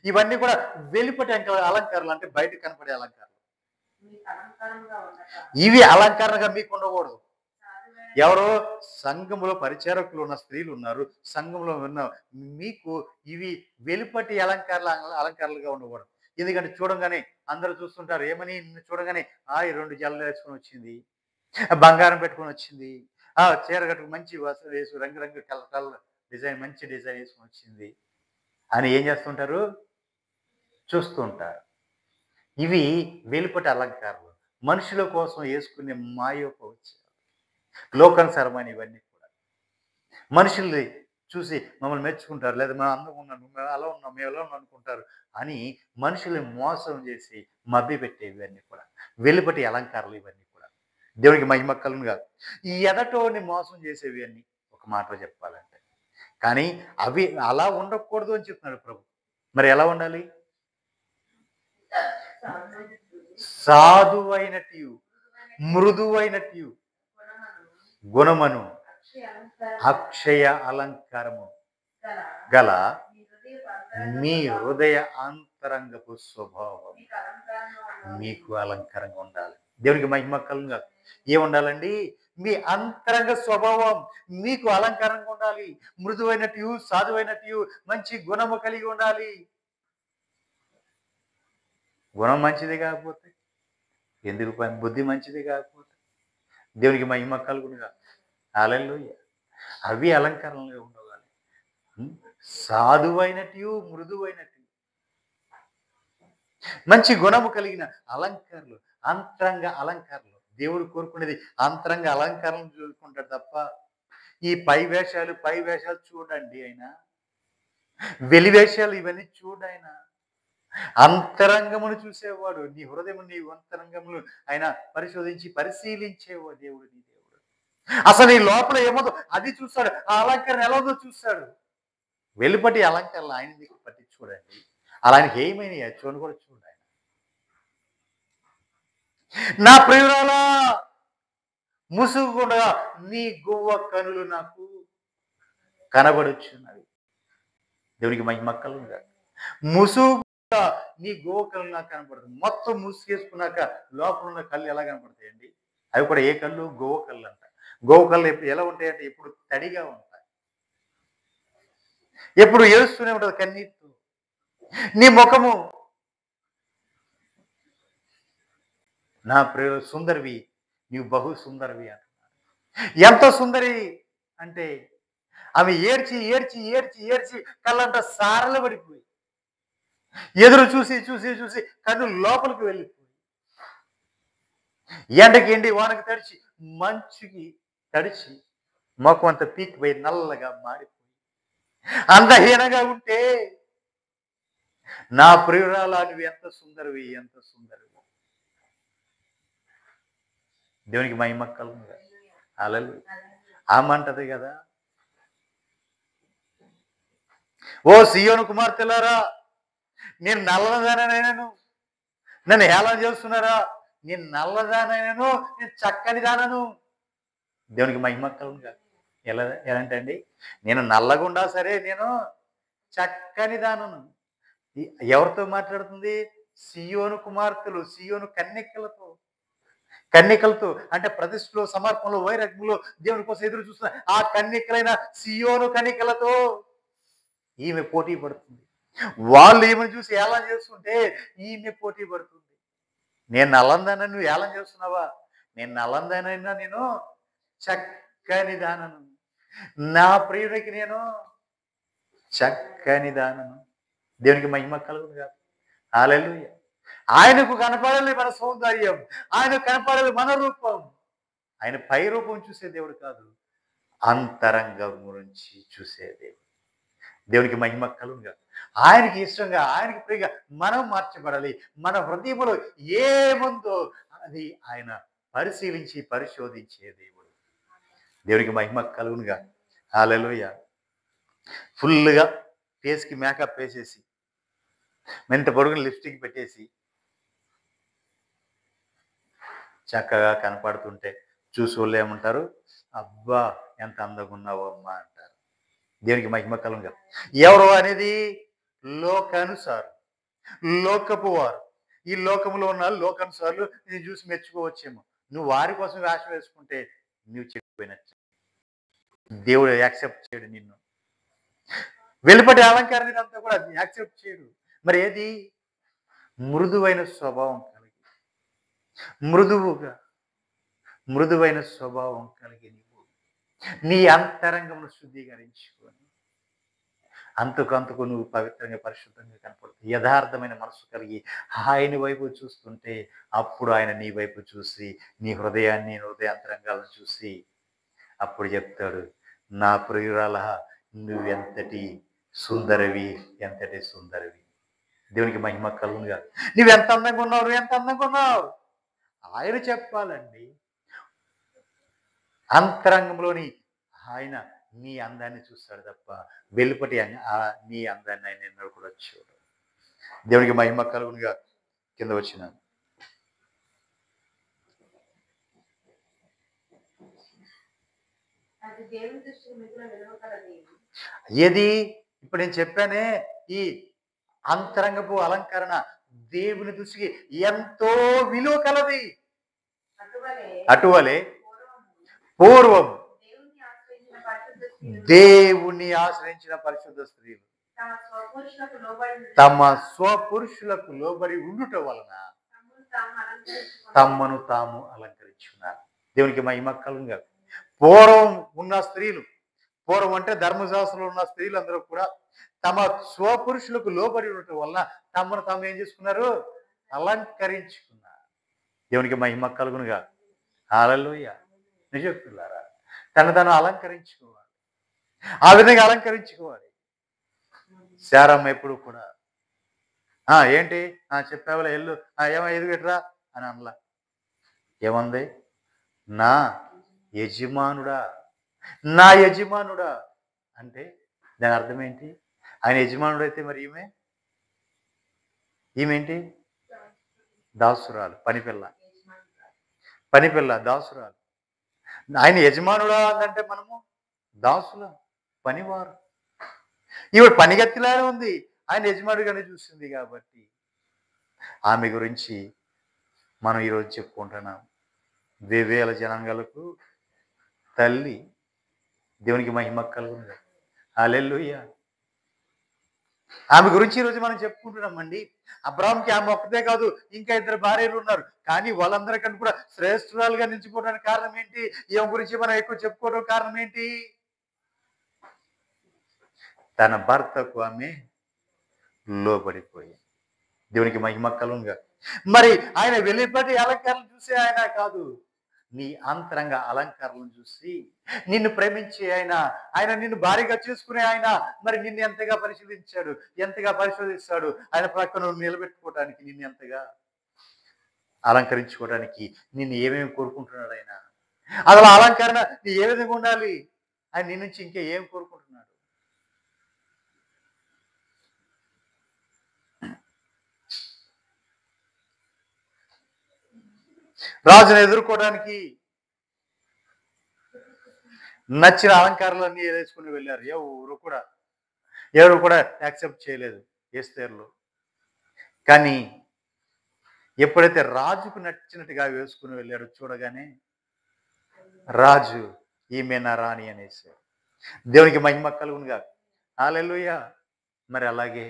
ఇవన్నీ కూడా వెలిపటి అలంకారాలు, అంటే బయట కనపడే అలంకారాలు. ఇవి అలంకరణగా మీకు ఉండకూడదు. ఎవరో సంఘంలో పరిచారకులు ఉన్న స్త్రీలు ఉన్నారు, సంఘంలో ఉన్న మీకు ఇవి వెలుపటి అలంకారాలుగా ఉండకూడదు. ఎందుకంటే చూడంగానే అందరూ చూస్తుంటారు, ఏమని? నిన్ను చూడగానే ఈ 2 జడలు వేసుకొని వచ్చింది, బంగారం పెట్టుకొని వచ్చింది, చీర కట్టుకు మంచి వస్త్రం వేసి రంగు కలర్ డిజైన్, మంచి డిజైన్ వేసుకొని వచ్చింది అని ఏం చేస్తుంటారు? చూస్తూ ఉంటారు. ఇవి వెలుపటి అలంకారాలు, మనుషుల కోసం వేసుకునే మాయోపవచ్చు, లోకానుసారమైన ఇవన్నీ కూడా. మనుషుల్ని చూసి మమ్మల్ని మెచ్చుకుంటారు, లేదా మేము అందంగా ఉన్నాను, మేము అలా ఉన్నాం, మేము ఎలా ఉన్నాం అనుకుంటారు అని మనుషుల్ని మోసం చేసి మభ్య పెట్టేవి ఇవన్నీ కూడా వెలుపటి అలంకారాలు. ఇవన్నీ కూడా దేవునికి మహిమ కలుగునుగా. ఈ ఎదటోని మోసం చేసేవి అన్నీ ఒక మాటలో చెప్పాలంటే. కానీ అవి అలా ఉండకూడదు అని చెప్తున్నాడు ప్రభు. మరి ఎలా ఉండాలి? సాధువైనట్టు, మృదువైనట్టు, గుణమను, అక్షయ అలంకారము గల మీ హృదయ అంతరంగపు స్వభావం మీకు అలంకారంగా ఉండాలి. దేవునికి మహిమ కలుగునుగా. ఏముండాలండి? మీ అంతరంగ స్వభావం మీకు అలంకారంగా ఉండాలి. మృదువైనట్టు, సాధువైనట్టు, మంచి గుణము కలిగి ఉండాలి. గుణం మంచిది కాకపోతే ఎందుకు పని? బుద్ధి మంచిది కాకపోతే, దేవునికి మహిమ కలుగునుగా. హల్లెలూయా. అవి అలంకరణలుగా ఉండవాలి. సాధువైనటియు మృదువైనటియు మంచి గుణము కలిగిన అలంకరణలు, అంతరంగ అలంకరణలు. దేవుడు కోరుకునేది అంతరంగ అలంకరణలు చూసుకుంటాడు తప్ప ఈ పై వేషాలు చూడండి. ఆయన వెలివేషాలు ఇవన్నీ చూడాయన. అంతరంగమును చూసేవాడు. నీ హృదయము నీ అంతరంగములు ఆయన పరిశోధించి పరిశీలించేవో దేవుడు నీ దేవుడు. అసలు ఈ లోపల ఏమవుతుందో అది చూస్తాడు. ఆ అలంకరణ ఎలా ఉందో చూస్తాడు. వెలుపటి అలంకరణ ఆయన మీకు పట్టి చూడండి. అలా ఆయనకి ఏమైనా చూడని కూడా చూడండి. నా ప్రియురాలా ముసుగుకుండా నీ గువ్వ కనులు నాకు కనబడుచున్నవి. దేవునికి మహిమ కలుగునుగా. ముసుగుగా నీ గువ్వ కళ్ళు నాకు కనపడుతుంది. మొత్తం ముసుగేసుకున్నాక లోపల ఉన్న కళ్ళు ఎలా కనపడతాయండి? అవి కూడా ఏ కళ్ళు? గోవ కళ్ళు అంట. గోవ కళ్ళు ఎలా ఉంటాయంటే ఎప్పుడు తడిగా ఉంటాయి, ఎప్పుడు ఏడుస్తూనే ఉంటుంది కన్నీటితో. నీ ముఖము నా ప్రియ సుందరివి, నీవు బహు సుందరివి అంటున్నాడు. ఎంత సుందరి అంటే ఆమె ఏడ్చి ఏడ్చి ఏడ్చి ఏడ్చి కళ్ళంట సారలు పడిపోయి ఎదురు చూసి చూసి చూసి కన్ను లోపలికి వెళ్ళిపోయి ఎండకి ఎండి వానకి తడిచి మంచుకి తడిచి మొఖం అంత పీకిపోయి నల్లగా మాడిపోయి అందహీనంగా ఉంటే నా ప్రియురాలా నువ్వు ఎంత సుందరివి, ఎంత సుందరివి. దేవునికి మహిమ కలుగునుగా. హల్లెలూయా. ఆమంటది కదా, ఓ సియోను కుమార్తెలారా, నేను నల్లదానైనను నన్ను హేళన చేస్తున్నారా? నేను నల్లదానైనను, నేను చక్కని దానను. దేవునికి మహిమ కలుగునుగా. ఎలాంటి అండి? నేను నల్లగుండా సరే నేను చక్కని దానను. ఎవరితో మాట్లాడుతుంది? సియోను కుమార్తెలు, సియోను కన్యకలతో అంటే ప్రతిష్టలో, సమర్పణలో, వైరాగ్యంలో దేవుని కోసం ఎదురు చూస్తున్న ఆ కన్యకలైన సియోను కన్యకలతో ఈమె పోటీ పడుతుంది. వాళ్ళు ఈమెను చూసి ఏళన చేస్తుంటే ఈమె పోటీ పడుతుంది. నేను నల్లందానని నువ్వు ఏళన చేస్తున్నావా? నేను నల్లందానైనా నేను చక్కని దానను. నా ప్రియుడికి నేను చక్కని దానను. దేవునికి మహిమ కలుగునుగా. హల్లెలూయా. ఆయనకు కనపడాలి మన సౌందర్యం, ఆయనకు కనపడాలి మన రూపం. ఆయన పై రూపం చూసే దేవుడు కాదు, అంతరంగం గురించి చూసే దేవుడు. దేవునికి మహిమ కలుగునుగా. ఆయనకి ఇష్టంగా, ఆయనకి ప్రియగా మనం మార్చబడాలి. మన హృదయంలో ఏముందో అది ఆయన పరిశీలించి పరిశోధించే దేవుడు. దేవునికి మహిమ కలుగునుగా. హల్లెలూయా. ఫుల్గా ఫేస్కి మేకప్ వేసేసి మెంత పొడుగున లిప్స్టిక్ పెట్టేసి చక్కగా కనపడుతుంటే చూసి వాళ్ళు ఏమంటారు? అబ్బా ఎంత అందంగా ఉన్నావు అమ్మా అంటారు. దేవునికి మహిమ కలుగునుగా. ఎవరు అనేది లోకానుసారు, లోకపు వారు. ఈ లోకంలో ఉన్న లోకానుసారులు నేను చూసి మెచ్చుకోవచ్చేమో. నువ్వు వారి కోసం వేషం వేసుకుంటే నువ్వు చెడిపోయినట్టు. దేవుడు యాక్సెప్ట్ చేయడు నిన్ను. వెలుపటి అలంకారం అంతా కూడా యాక్సెప్ట్ చేయడు. మరి ఏది? మృదువైన స్వభావం కలిగి, మృదువైన స్వభావం కలిగి నీవు నీ అంతరంగమును శుద్ధీకరించుకొని అంతకు నువ్వు పవిత్రంగా పరిశుద్ధంగా కనపడుతుంది. యథార్థమైన మనసు కలిగి ఆయన వైపు చూస్తుంటే అప్పుడు ఆయన నీ వైపు చూసి నీ హృదయాన్ని, హృదయాంతరంగాలను చూసి అప్పుడు చెప్తాడు, నా ప్రియురాల నువ్వెంతటి సుందరవి, ఎంతటి సుందరవి. దేవునికి మహిమ కలుగునుగా. నువ్వెంత అందంగా ఉన్నావు, నువ్వు ఎంత అందంగా ఉన్నావు ఆయన చెప్పాలండి. అంతరంగంలోని ఆయన నీ అందాన్ని చూస్తాడు తప్ప వెలుపటి నీ అందాన్ని ఆయన ఎన్నడూ కూడా చూడు. దేవునికి మహిమ కలుగునుగా. కింద వచ్చిన ఏది ఇప్పుడు నేను చెప్పానే, ఈ అంతరంగపు అలంకరణ దేవుని దృష్టికి ఎంతో విలువ కలది. అటువలే పూర్వం దేవుని ఆశ్రయించిన పరిశుద్ధ స్త్రీలు తమ స్వపురుషులకు లోబడి ఉండుట వలన తమను తాము అలంకరించున్నారు. దేవునికి మహిమ కలుగుగా. పూర్వం ఉన్న స్త్రీలు, పూర్వం అంటే ధర్మశాస్త్రంలో ఉన్న స్త్రీలందరూ కూడా తమ స్వపురుషులకు లోబడి ఉండటం వలన తమను తాము ఏం చేసుకున్నారు? అలంకరించుకున్నారు. దేవునికి మహిమ కలుగునుగా. హల్లెలూయా. నిజంలారా, తను అలంకరించుకోవాలి. ఆ విధంగా అలంకరించుకోవాలి. శారమ్మ ఎప్పుడు కూడా ఏంటి చెప్పావులే ఎల్లు, ఏమో ఎదుగట్రా అని అనలా. ఏమంది? నా యజమానుడా, నా యజమానుడా అంటే దాని అర్థం ఏంటి? ఆయన యజమానుడు అయితే మరి ఈమెంటి? దాసురాలు, పనిపిల్ల దాసురాలు. ఆయన యజమానుడా అంటే మనము దాసుల, పనివారు. ఈవిడ పనిగత్తిలానే ఉంది, ఆయన యజమానుడిగానే చూసింది. కాబట్టి ఆమె గురించి మనం ఈరోజు చెప్పుకుంటున్నాం. వేవేల జనాంగాలకు తల్లి. దేవునికి మహిమ కలుగునుగా. హల్లెలూయా. ఆమె గురించి ఈరోజు మనం చెప్పుకుంటున్నామండి. అబ్రాహాంకి ఆమె ఒక్కతే కాదు, ఇంకా 2 భార్యలు ఉన్నారు. కానీ వాళ్ళందరికన్నా కూడా శ్రేష్ఠురాలుగా నిలిచిపోవడానికి కారణం ఏంటి? ఈమె గురించి మనం ఎక్కువ చెప్పుకోవడం కారణం ఏంటి? తన భర్తకు ఆమె లోబడిపోయి. దేవునికి మహిమ కలుగునుగా. మరి ఆయన వెలుపటి అలంకారాలను చూసి ఆయన కాదు, నీ అంతరంగ అలంకారాలను చూసి నిన్ను ప్రేమించి ఆయన నిన్ను భారీగా చేసుకునే ఆయన మరి నిన్ను ఎంతగా పరిశీలించాడు, ఎంతగా పరిశోధిస్తాడు. ఆయన ప్రక్కన నిలబెట్టుకోవడానికి, నిన్ను ఎంతగా అలంకరించుకోవడానికి నిన్ను ఏమేమి కోరుకుంటున్నాడు ఆయన. అసలు అలంకరణ నీ ఏ విధంగా ఉండాలి? ఆయన నీ నుంచి ఇంకా ఏం కోరుకుంటున్నాడు? రాజును ఎదుర్కోవడానికి నచ్చిన అలంకారాలన్నీ వేసుకుని వెళ్ళారు. ఎవరు కూడా యాక్సెప్ట్ చేయలేదు ఎస్తేర్లు. కానీ ఎప్పుడైతే రాజుకు నచ్చినట్టుగా వేసుకుని వెళ్ళాడో చూడగానే రాజు ఈమె నా రాణి అనేసాడు. దేవునికి మహిమ కలుగునుగా. హల్లెలూయా. మరి అలాగే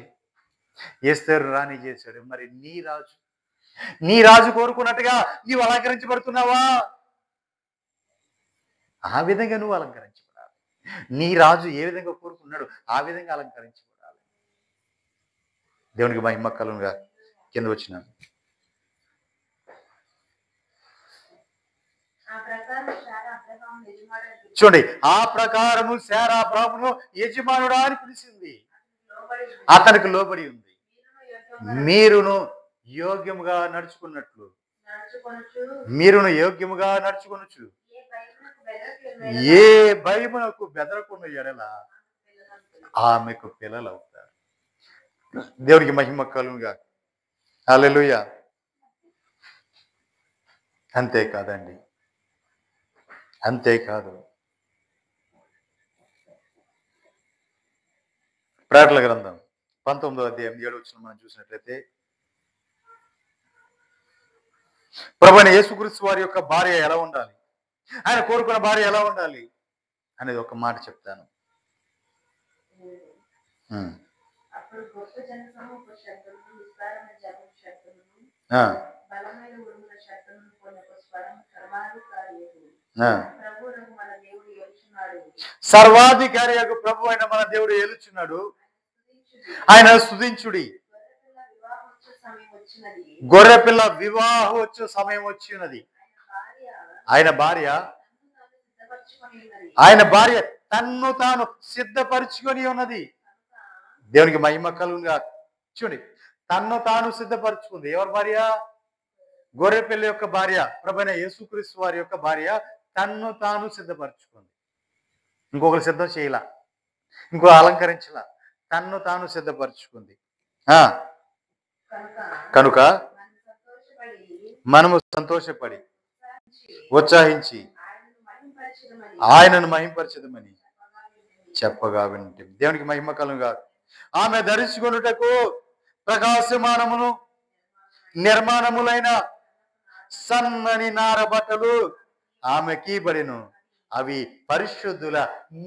ఎస్తేరు రాణి చేశాడు. మరి నీ రాజు కోరుకున్నట్టుగా నీవు అలంకరించబడుతున్నావా? ఆ విధంగా నువ్వు అలంకరించబడాలి. నీ రాజు ఏ విధంగా కోరుకున్నాడు ఆ విధంగా అలంకరించబడాలి. దేవునికి మహిమ కలుగునుగా. కింద వచ్చినాను చూడండి. ఆ ప్రకారము శారా అబ్రాహామును యజమానుడా అని పిలిచింది. అతనికి లోబడి ఉంది. మీరును యోగ్యముగా నడుచుకున్నట్లు, ఏ భయమునకు బెదరకున్న ఎడల ఆమెకు పిల్లలు అవుతారు. దేవునికి మహిమ కలుగునుగా. హల్లెలూయా. అంతేకాదండి, అంతేకాదు. ప్రకటనల గ్రంథం 19వ అధ్యాయం 7వ వచనం మనం చూసినట్లయితే, ప్రభువైన యేసుక్రీస్తు వారి యొక్క భార్య ఎలా ఉండాలి, ఆయన కోరుకున్న భార్య ఎలా ఉండాలి అనేది ఒక మాట చెప్తాను. సర్వాధికారి యొక్క ప్రభు అయిన మన దేవుడు ఏలుచున్నాడు. ఆయన స్తుతించుడి. గొర్రెపిల్ల వివాహం వచ్చే సమయం వచ్చినది. ఆయన భార్య తన్ను తాను సిద్ధపరచుకొని ఉన్నది. దేవునికి మహిమ కలుగునుగా. చూడండి, తన్ను తాను సిద్ధపరచుకుంది. ఎవరి భార్య? గొర్రెపిల్ల యొక్క భార్య, ప్రభువైన యేసుక్రీస్తు వారి యొక్క భార్య తన్ను తాను సిద్ధపరచుకుంది. ఇంకొకరు సిద్ధం చేయలా, ఇంకో అలంకరించలా, తన్ను తాను సిద్ధపరచుకుంది. కనుక మనము సంతోషపడి ఉత్సాహించి ఆయనను మహింపరచదమని చెప్పగా వింటే. దేవునికి మహిమ కలుగునుగా. ఆమె ధరించుకొనుటకు ప్రకాశమానమును నిర్మాణములైన సన్నని నార బట్టలు ఆమెకి బడెను. అవి పరిశుద్ధుల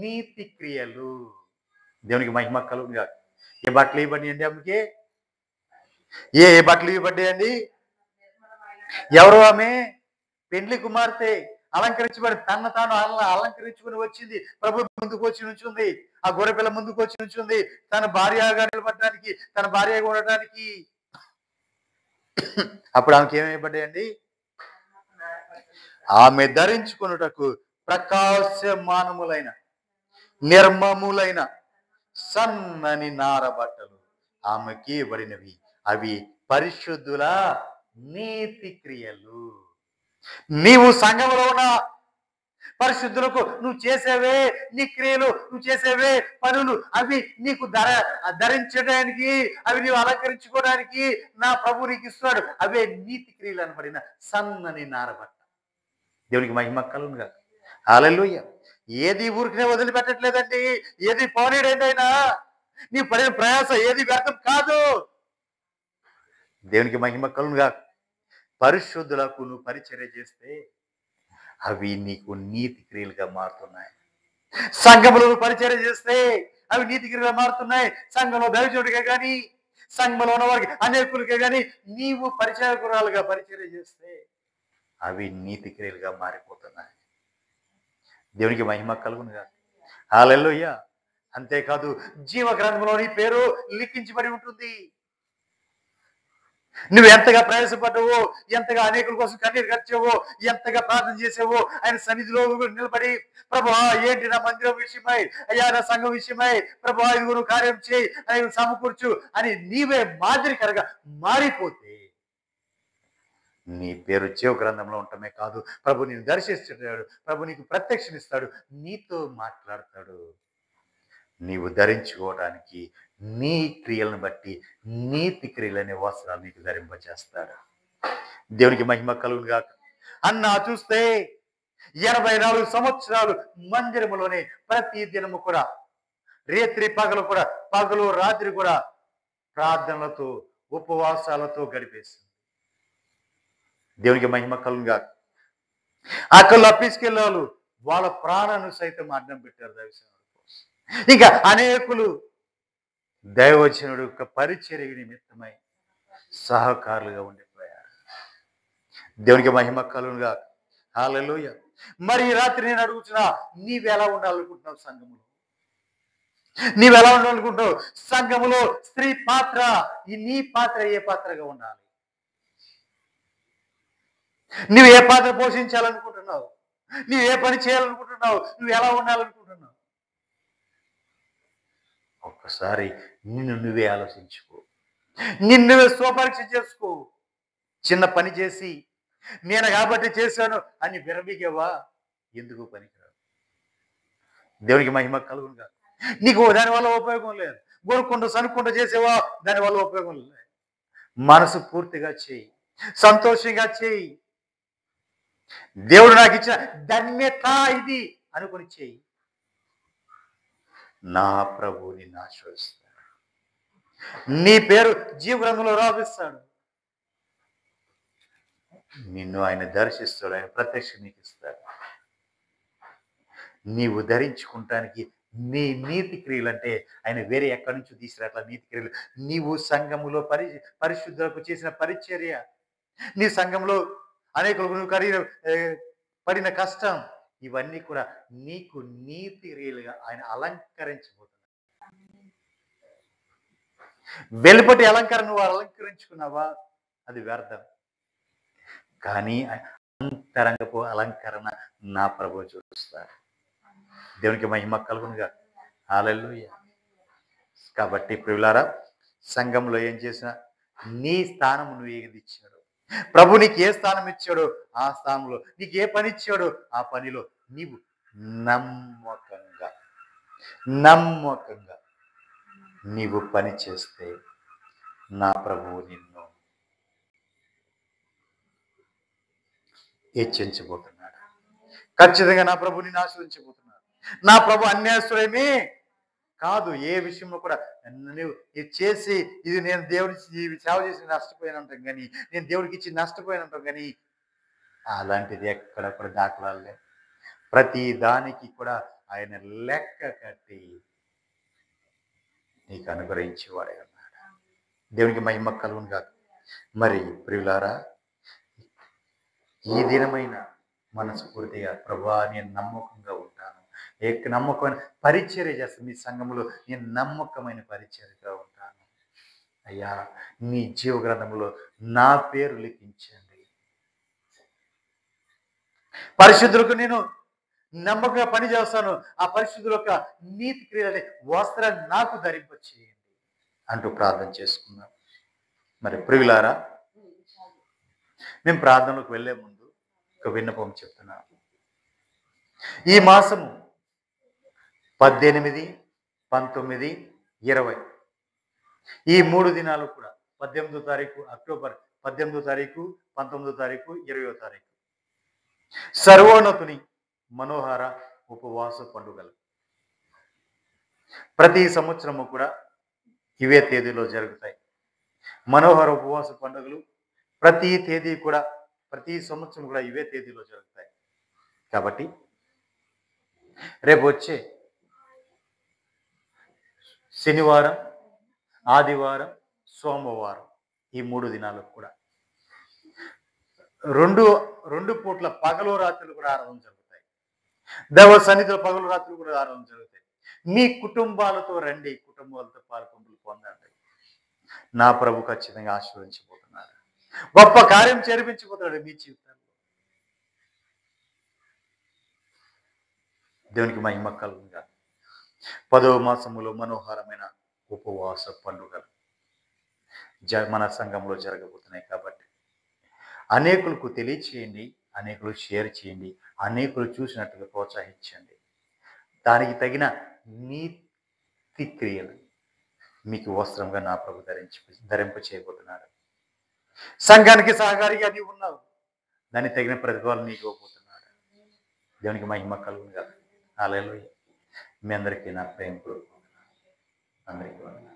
నీతి క్రియలు. దేవునికి మహిమ కలుగునుగా. ఏ బట్టలు ఇవ్వండి ఆమెకి? ఏ బట్టలు ఇవ్వబడ్డాయండి? ఎవరు ఆమె? పెండ్లి కుమార్తె. అలంకరించబడి తన తాను అలంకరించుకుని వచ్చింది. ప్రభు ముందుకు వచ్చి నుంచుంది. ఆ గొర్రెపిల్ల ముందుకు వచ్చి నుంచుంది. తన భార్యగా నిలబడటానికి, తన భార్యగా ఉండటానికి. అప్పుడు ఆమెకి ఏమైపడ్డాయండి? ఆమె ధరించుకున్నటకు ప్రకాశమానములైన నిర్మములైన సన్నని నార బట్టలు ఆమెకి ఇవ్వబడినవి. అవి పరిశుద్ధుల నీతి క్రియలు. నీవు సంఘములో ఉన్న పరిశుద్ధులకు నువ్వు చేసేవే నీ క్రియలు, నువ్వు చేసేవే పనులు, అవి నీకు ధరించడానికి, అవి నీవు అలంకరించుకోవడానికి నా ప్రభు నీకు ఇస్తున్నాడు. అవే నీతి క్రియలు అనబడిన సన్నని నారబట్ట. దేవునికి మహిమ కలుగునుగా. హల్లెలూయా. ఏది ఊరికనే వదిలిపెట్టట్లేదండి. ఏది పోనీడైనా నీ పడిన ప్రయాస ఏది వ్యర్థం కాదు. దేవునికి మహిమ కలుగునుగా. పరిశుద్ధులకు నువ్వు పరిచర్య చేస్తే అవి నీకు నీతి క్రియలుగా మారుతున్నాయి. సంఘములో పరిచర్య చేస్తే అవి నీతి క్రియలుగా మారుతున్నాయి. సంఘంలో దైవజనుడిగా కానీ, సంఘంలో ఉన్న వారికి అనేకులకే కానీ నీవు పరిచయకురాలుగా పరిచర్య చేస్తే అవి నీతి క్రియలుగా మారిపోతున్నాయి. దేవునికి మహిమ కలుగునుగా. హల్లెలూయా. అంతేకాదు, జీవ గ్రంథంలో నీ పేరు లిఖించబడి ఉంటుంది. నువ్వు ఎంతగా ప్రయాసపడ్డావో, ఎంతగా అనేకుల కోసం కన్నీరు ఖర్చావో, ఎంతగా ప్రార్థన చేసావో, ఆయన సన్నిధిలో నిలబడి ప్రభువా ఏంటి నా మందిరం విషయమై, అయ్యా నా సంఘం విషయమై ప్రభువా ఇది నువ్వు కార్యం చేయి, ఆయన సమకూర్చు అని నీవే మాదిరికరగా మారిపోతే నీ పేరు జీవ గ్రంథంలో ఉండటమే కాదు, ప్రభు నిన్ను దర్శిస్తాడు, ప్రభు నీకు ప్రత్యక్షనిస్తాడు, నీతో మాట్లాడతాడు. నీవు ధరించుకోవడానికి నీ క్రియలను బట్టి నీతి క్రియలనే వస్త్రాలు నీకు ధరింపచేస్తాడు. దేవునికి మహిమ కలుగునుగా. అన్నా చూస్తే 84 సంవత్సరాలు మందిరములోనే ప్రతి దినము కూడా రేత్రి పగలు కూడా, పగలు రాత్రి కూడా ప్రార్థనలతో ఉపవాసాలతో గడిపేసింది. దేవునికి మహిమ కలుగునుగా. అక్కడ అప్పిస్కెళ్ళాలు వాళ్ళ ప్రాణాన్ని సైతం అడ్డం పెట్టారు దైవసేనుడు కోసం. ఇంకా అనేకులు దైవజనుడు యొక్క పరిచర్య నిమిత్తమై సహకారులుగా ఉండిపోయారు. దేవునికి మహిమ కలుగునుగా. హల్లెలూయా. మరి రాత్రి నేను అడుగుతున్నా, నీవెలా ఉండాలనుకుంటున్నావు సంఘములో? నీవెలా ఉండాలనుకుంటున్నావు సంఘములో? స్త్రీ పాత్ర, నీ పాత్ర ఏ పాత్రగా ఉండాలి? నువ్వు ఏ పాత్ర పోషించాలనుకుంటున్నావు? నువ్వు ఏ పని చేయాలనుకుంటున్నావు? నువ్వు ఎలా ఉండాలనుకుంటున్నావు? ఒక్కసారి నిన్ను నువ్వే ఆలోచించుకో, నిన్ను నువ్వే స్వపరీక్ష చేసుకో. చిన్న పని చేసి నేను కాబట్టి చేశాను అని విరమిగవా? ఎందుకు పనికిరాదు. దేవునికి మహిమ కలుగునుగా. నీకు దానివల్ల ఉపయోగం లేదు. గోరుకుంటూ సనుక్కుంటూ చేసేవా? దానివల్ల ఉపయోగం లేదు. మనసు పూర్తిగా చేయి, సంతోషంగా చేయి. దేవుడు నాకు ఇచ్చిన ధన్యత ఇది అనుకుని చేయి. నా ప్రభు నిన్ను ఆశీర్వదిస్తాడు. నీ పేరు జీవ గ్రంథంలో రాపిస్తాడు. నిన్ను ఆయన దర్శిస్తాడు, ఆయన ప్రత్యక్ష నీకు ఇస్తాడు. నీవు ధరించుకుంటానికి నీ నీతి క్రియలు అంటే ఆయన వేరే ఎక్కడి నుంచి తీసుకురాట్లా నీతి క్రియలు. నీవు సంఘములో పరిశుద్ధులకు చేసిన పరిచర్య, నీ సంఘంలో అనేకులకు నువ్వు పడిన కష్టం, ఇవన్నీ కూడా నీకు నీతి క్రియలుగా ఆయన అలంకరించబోతున్నాడు. వెలుపటి అలంకరణ నువ్వు అలంకరించుకున్నావా? అది వ్యర్థం. కానీ అంతరంగపు అలంకరణ నా ప్రభు చూస్తాడు. దేవునికి మహిమ కలుగునుగా. హల్లెలూయా. కాబట్టి ప్రియులారా, సంఘంలో ఏం చేసినా నీ స్థానం నువ్వు ఏది ఇచ్చాడు, ప్రభు నీకు ఏ స్థానం ఇచ్చాడో ఆ స్థానంలో, నీకు ఏ పని ఇచ్చాడో ఆ పనిలో నీవు నమ్మకంగా నీవు పని చేస్తే నా ప్రభువు నిన్ను హెచ్చించబోతున్నాడు. ఖచ్చితంగా నా ప్రభు నిన్ను ఆశ్రయించబోతున్నాడు. నా ప్రభు అన్యాయస్తుడేమీ కాదు. ఏ విషయంలో కూడా నువ్వు ఇది చేసి ఇది నేను దేవుడికి సేవ చేసి నష్టపోయానంటాం కానీ, నేను దేవుడికి ఇచ్చి నష్టపోయానంటాం కానీ, అలాంటిది ఎక్కడ కూడా దాఖలాలు లేవు. ప్రతి దానికి కూడా ఆయన లెక్క కట్టి నీకు అనుగ్రహించేవాడే అన్నాడు. దేవునికి మహిమ కలుగును కాదు. మరి ప్రియులారా, ఈ దినమైన మనస్ఫూర్తిగా ప్రభువా నేను నమ్మకంగా ఉంటాను, నమ్మకమైన పరిచర్య చేస్తాను, మీ సంఘంలో నేను నమ్మకమైన పరిచర్యగా ఉంటాను. అయ్యా నీ జీవ గ్రంథంలో నా పేరు లిఖించండి. పరిశుద్ధులకు నేను నమ్మకంగా పని చేస్తాను, ఆ పరిశుద్ధుల యొక్క నీతి క్రియలని వస్త్రాన్ని నాకు ధరింపచేయండి అంటూ ప్రార్థన చేసుకున్నాం. మరి ప్రియులారా, మేము ప్రార్థనలకు వెళ్లే ముందు ఒక విన్నపం చెప్తున్నాను. ఈ మాసము 18, 19, 20 ఈ 3 దినాలు కూడా 18వ తారీఖు అక్టోబర్, 18వ తారీఖు, 19వ తారీఖు, 20వ తారీఖు సర్వోన్నతుని మనోహర ఉపవాస పండుగలు. ప్రతి సంవత్సరము కూడా ఇవే తేదీలో జరుగుతాయి. మనోహర ఉపవాస పండుగలు ప్రతి తేదీ కూడా, ప్రతి సంవత్సరం కూడా ఇవే తేదీలో జరుగుతాయి. కాబట్టి రేపు వచ్చే శనివారం, ఆదివారం, సోమవారం ఈ 3 దినాలకు కూడా రెండు పూట్ల పగలు రాత్రులు కూడా ఆరాధన జరుగుతాయి. దేవ సన్నిధిలో పగలు రాత్రులు కూడా ఆరాధన జరుగుతాయి. మీ కుటుంబాలతో రండి, కుటుంబాలతో పాల్పొందులు పొందండి. నా ప్రభు ఖచ్చితంగా ఆశీర్వదించబోతున్నారు, గొప్ప కార్యం చేర్పించబోతున్నాడు మీ జీవితంలో. దేవునికి మహిమ కలుగుగా. 10వ మాసములో మనోహరమైన ఉపవాస పండుగలు మన సంఘంలో జరగబోతున్నాయి. కాబట్టి అనేకులకు తెలియచేయండి, అనేకులు షేర్ చేయండి, అనేకులు చూసినట్టుగా ప్రోత్సహించండి. దానికి తగిన నీతి క్రియలు మీకు వస్త్రంగా నా ప్రభు ధరింప చేయబోతున్నాడు. సంఘానికి సహకారిగా నీవు ఉన్నావు, దానికి తగిన ప్రతిఫలం నీకు ఇవ్వబోతున్నాడు. దేవునికి మహిమ కలుగుగా. హల్లెలూయా. మీ అందరికీ నా ప్రేమలు, అందరికీ వందనాలు.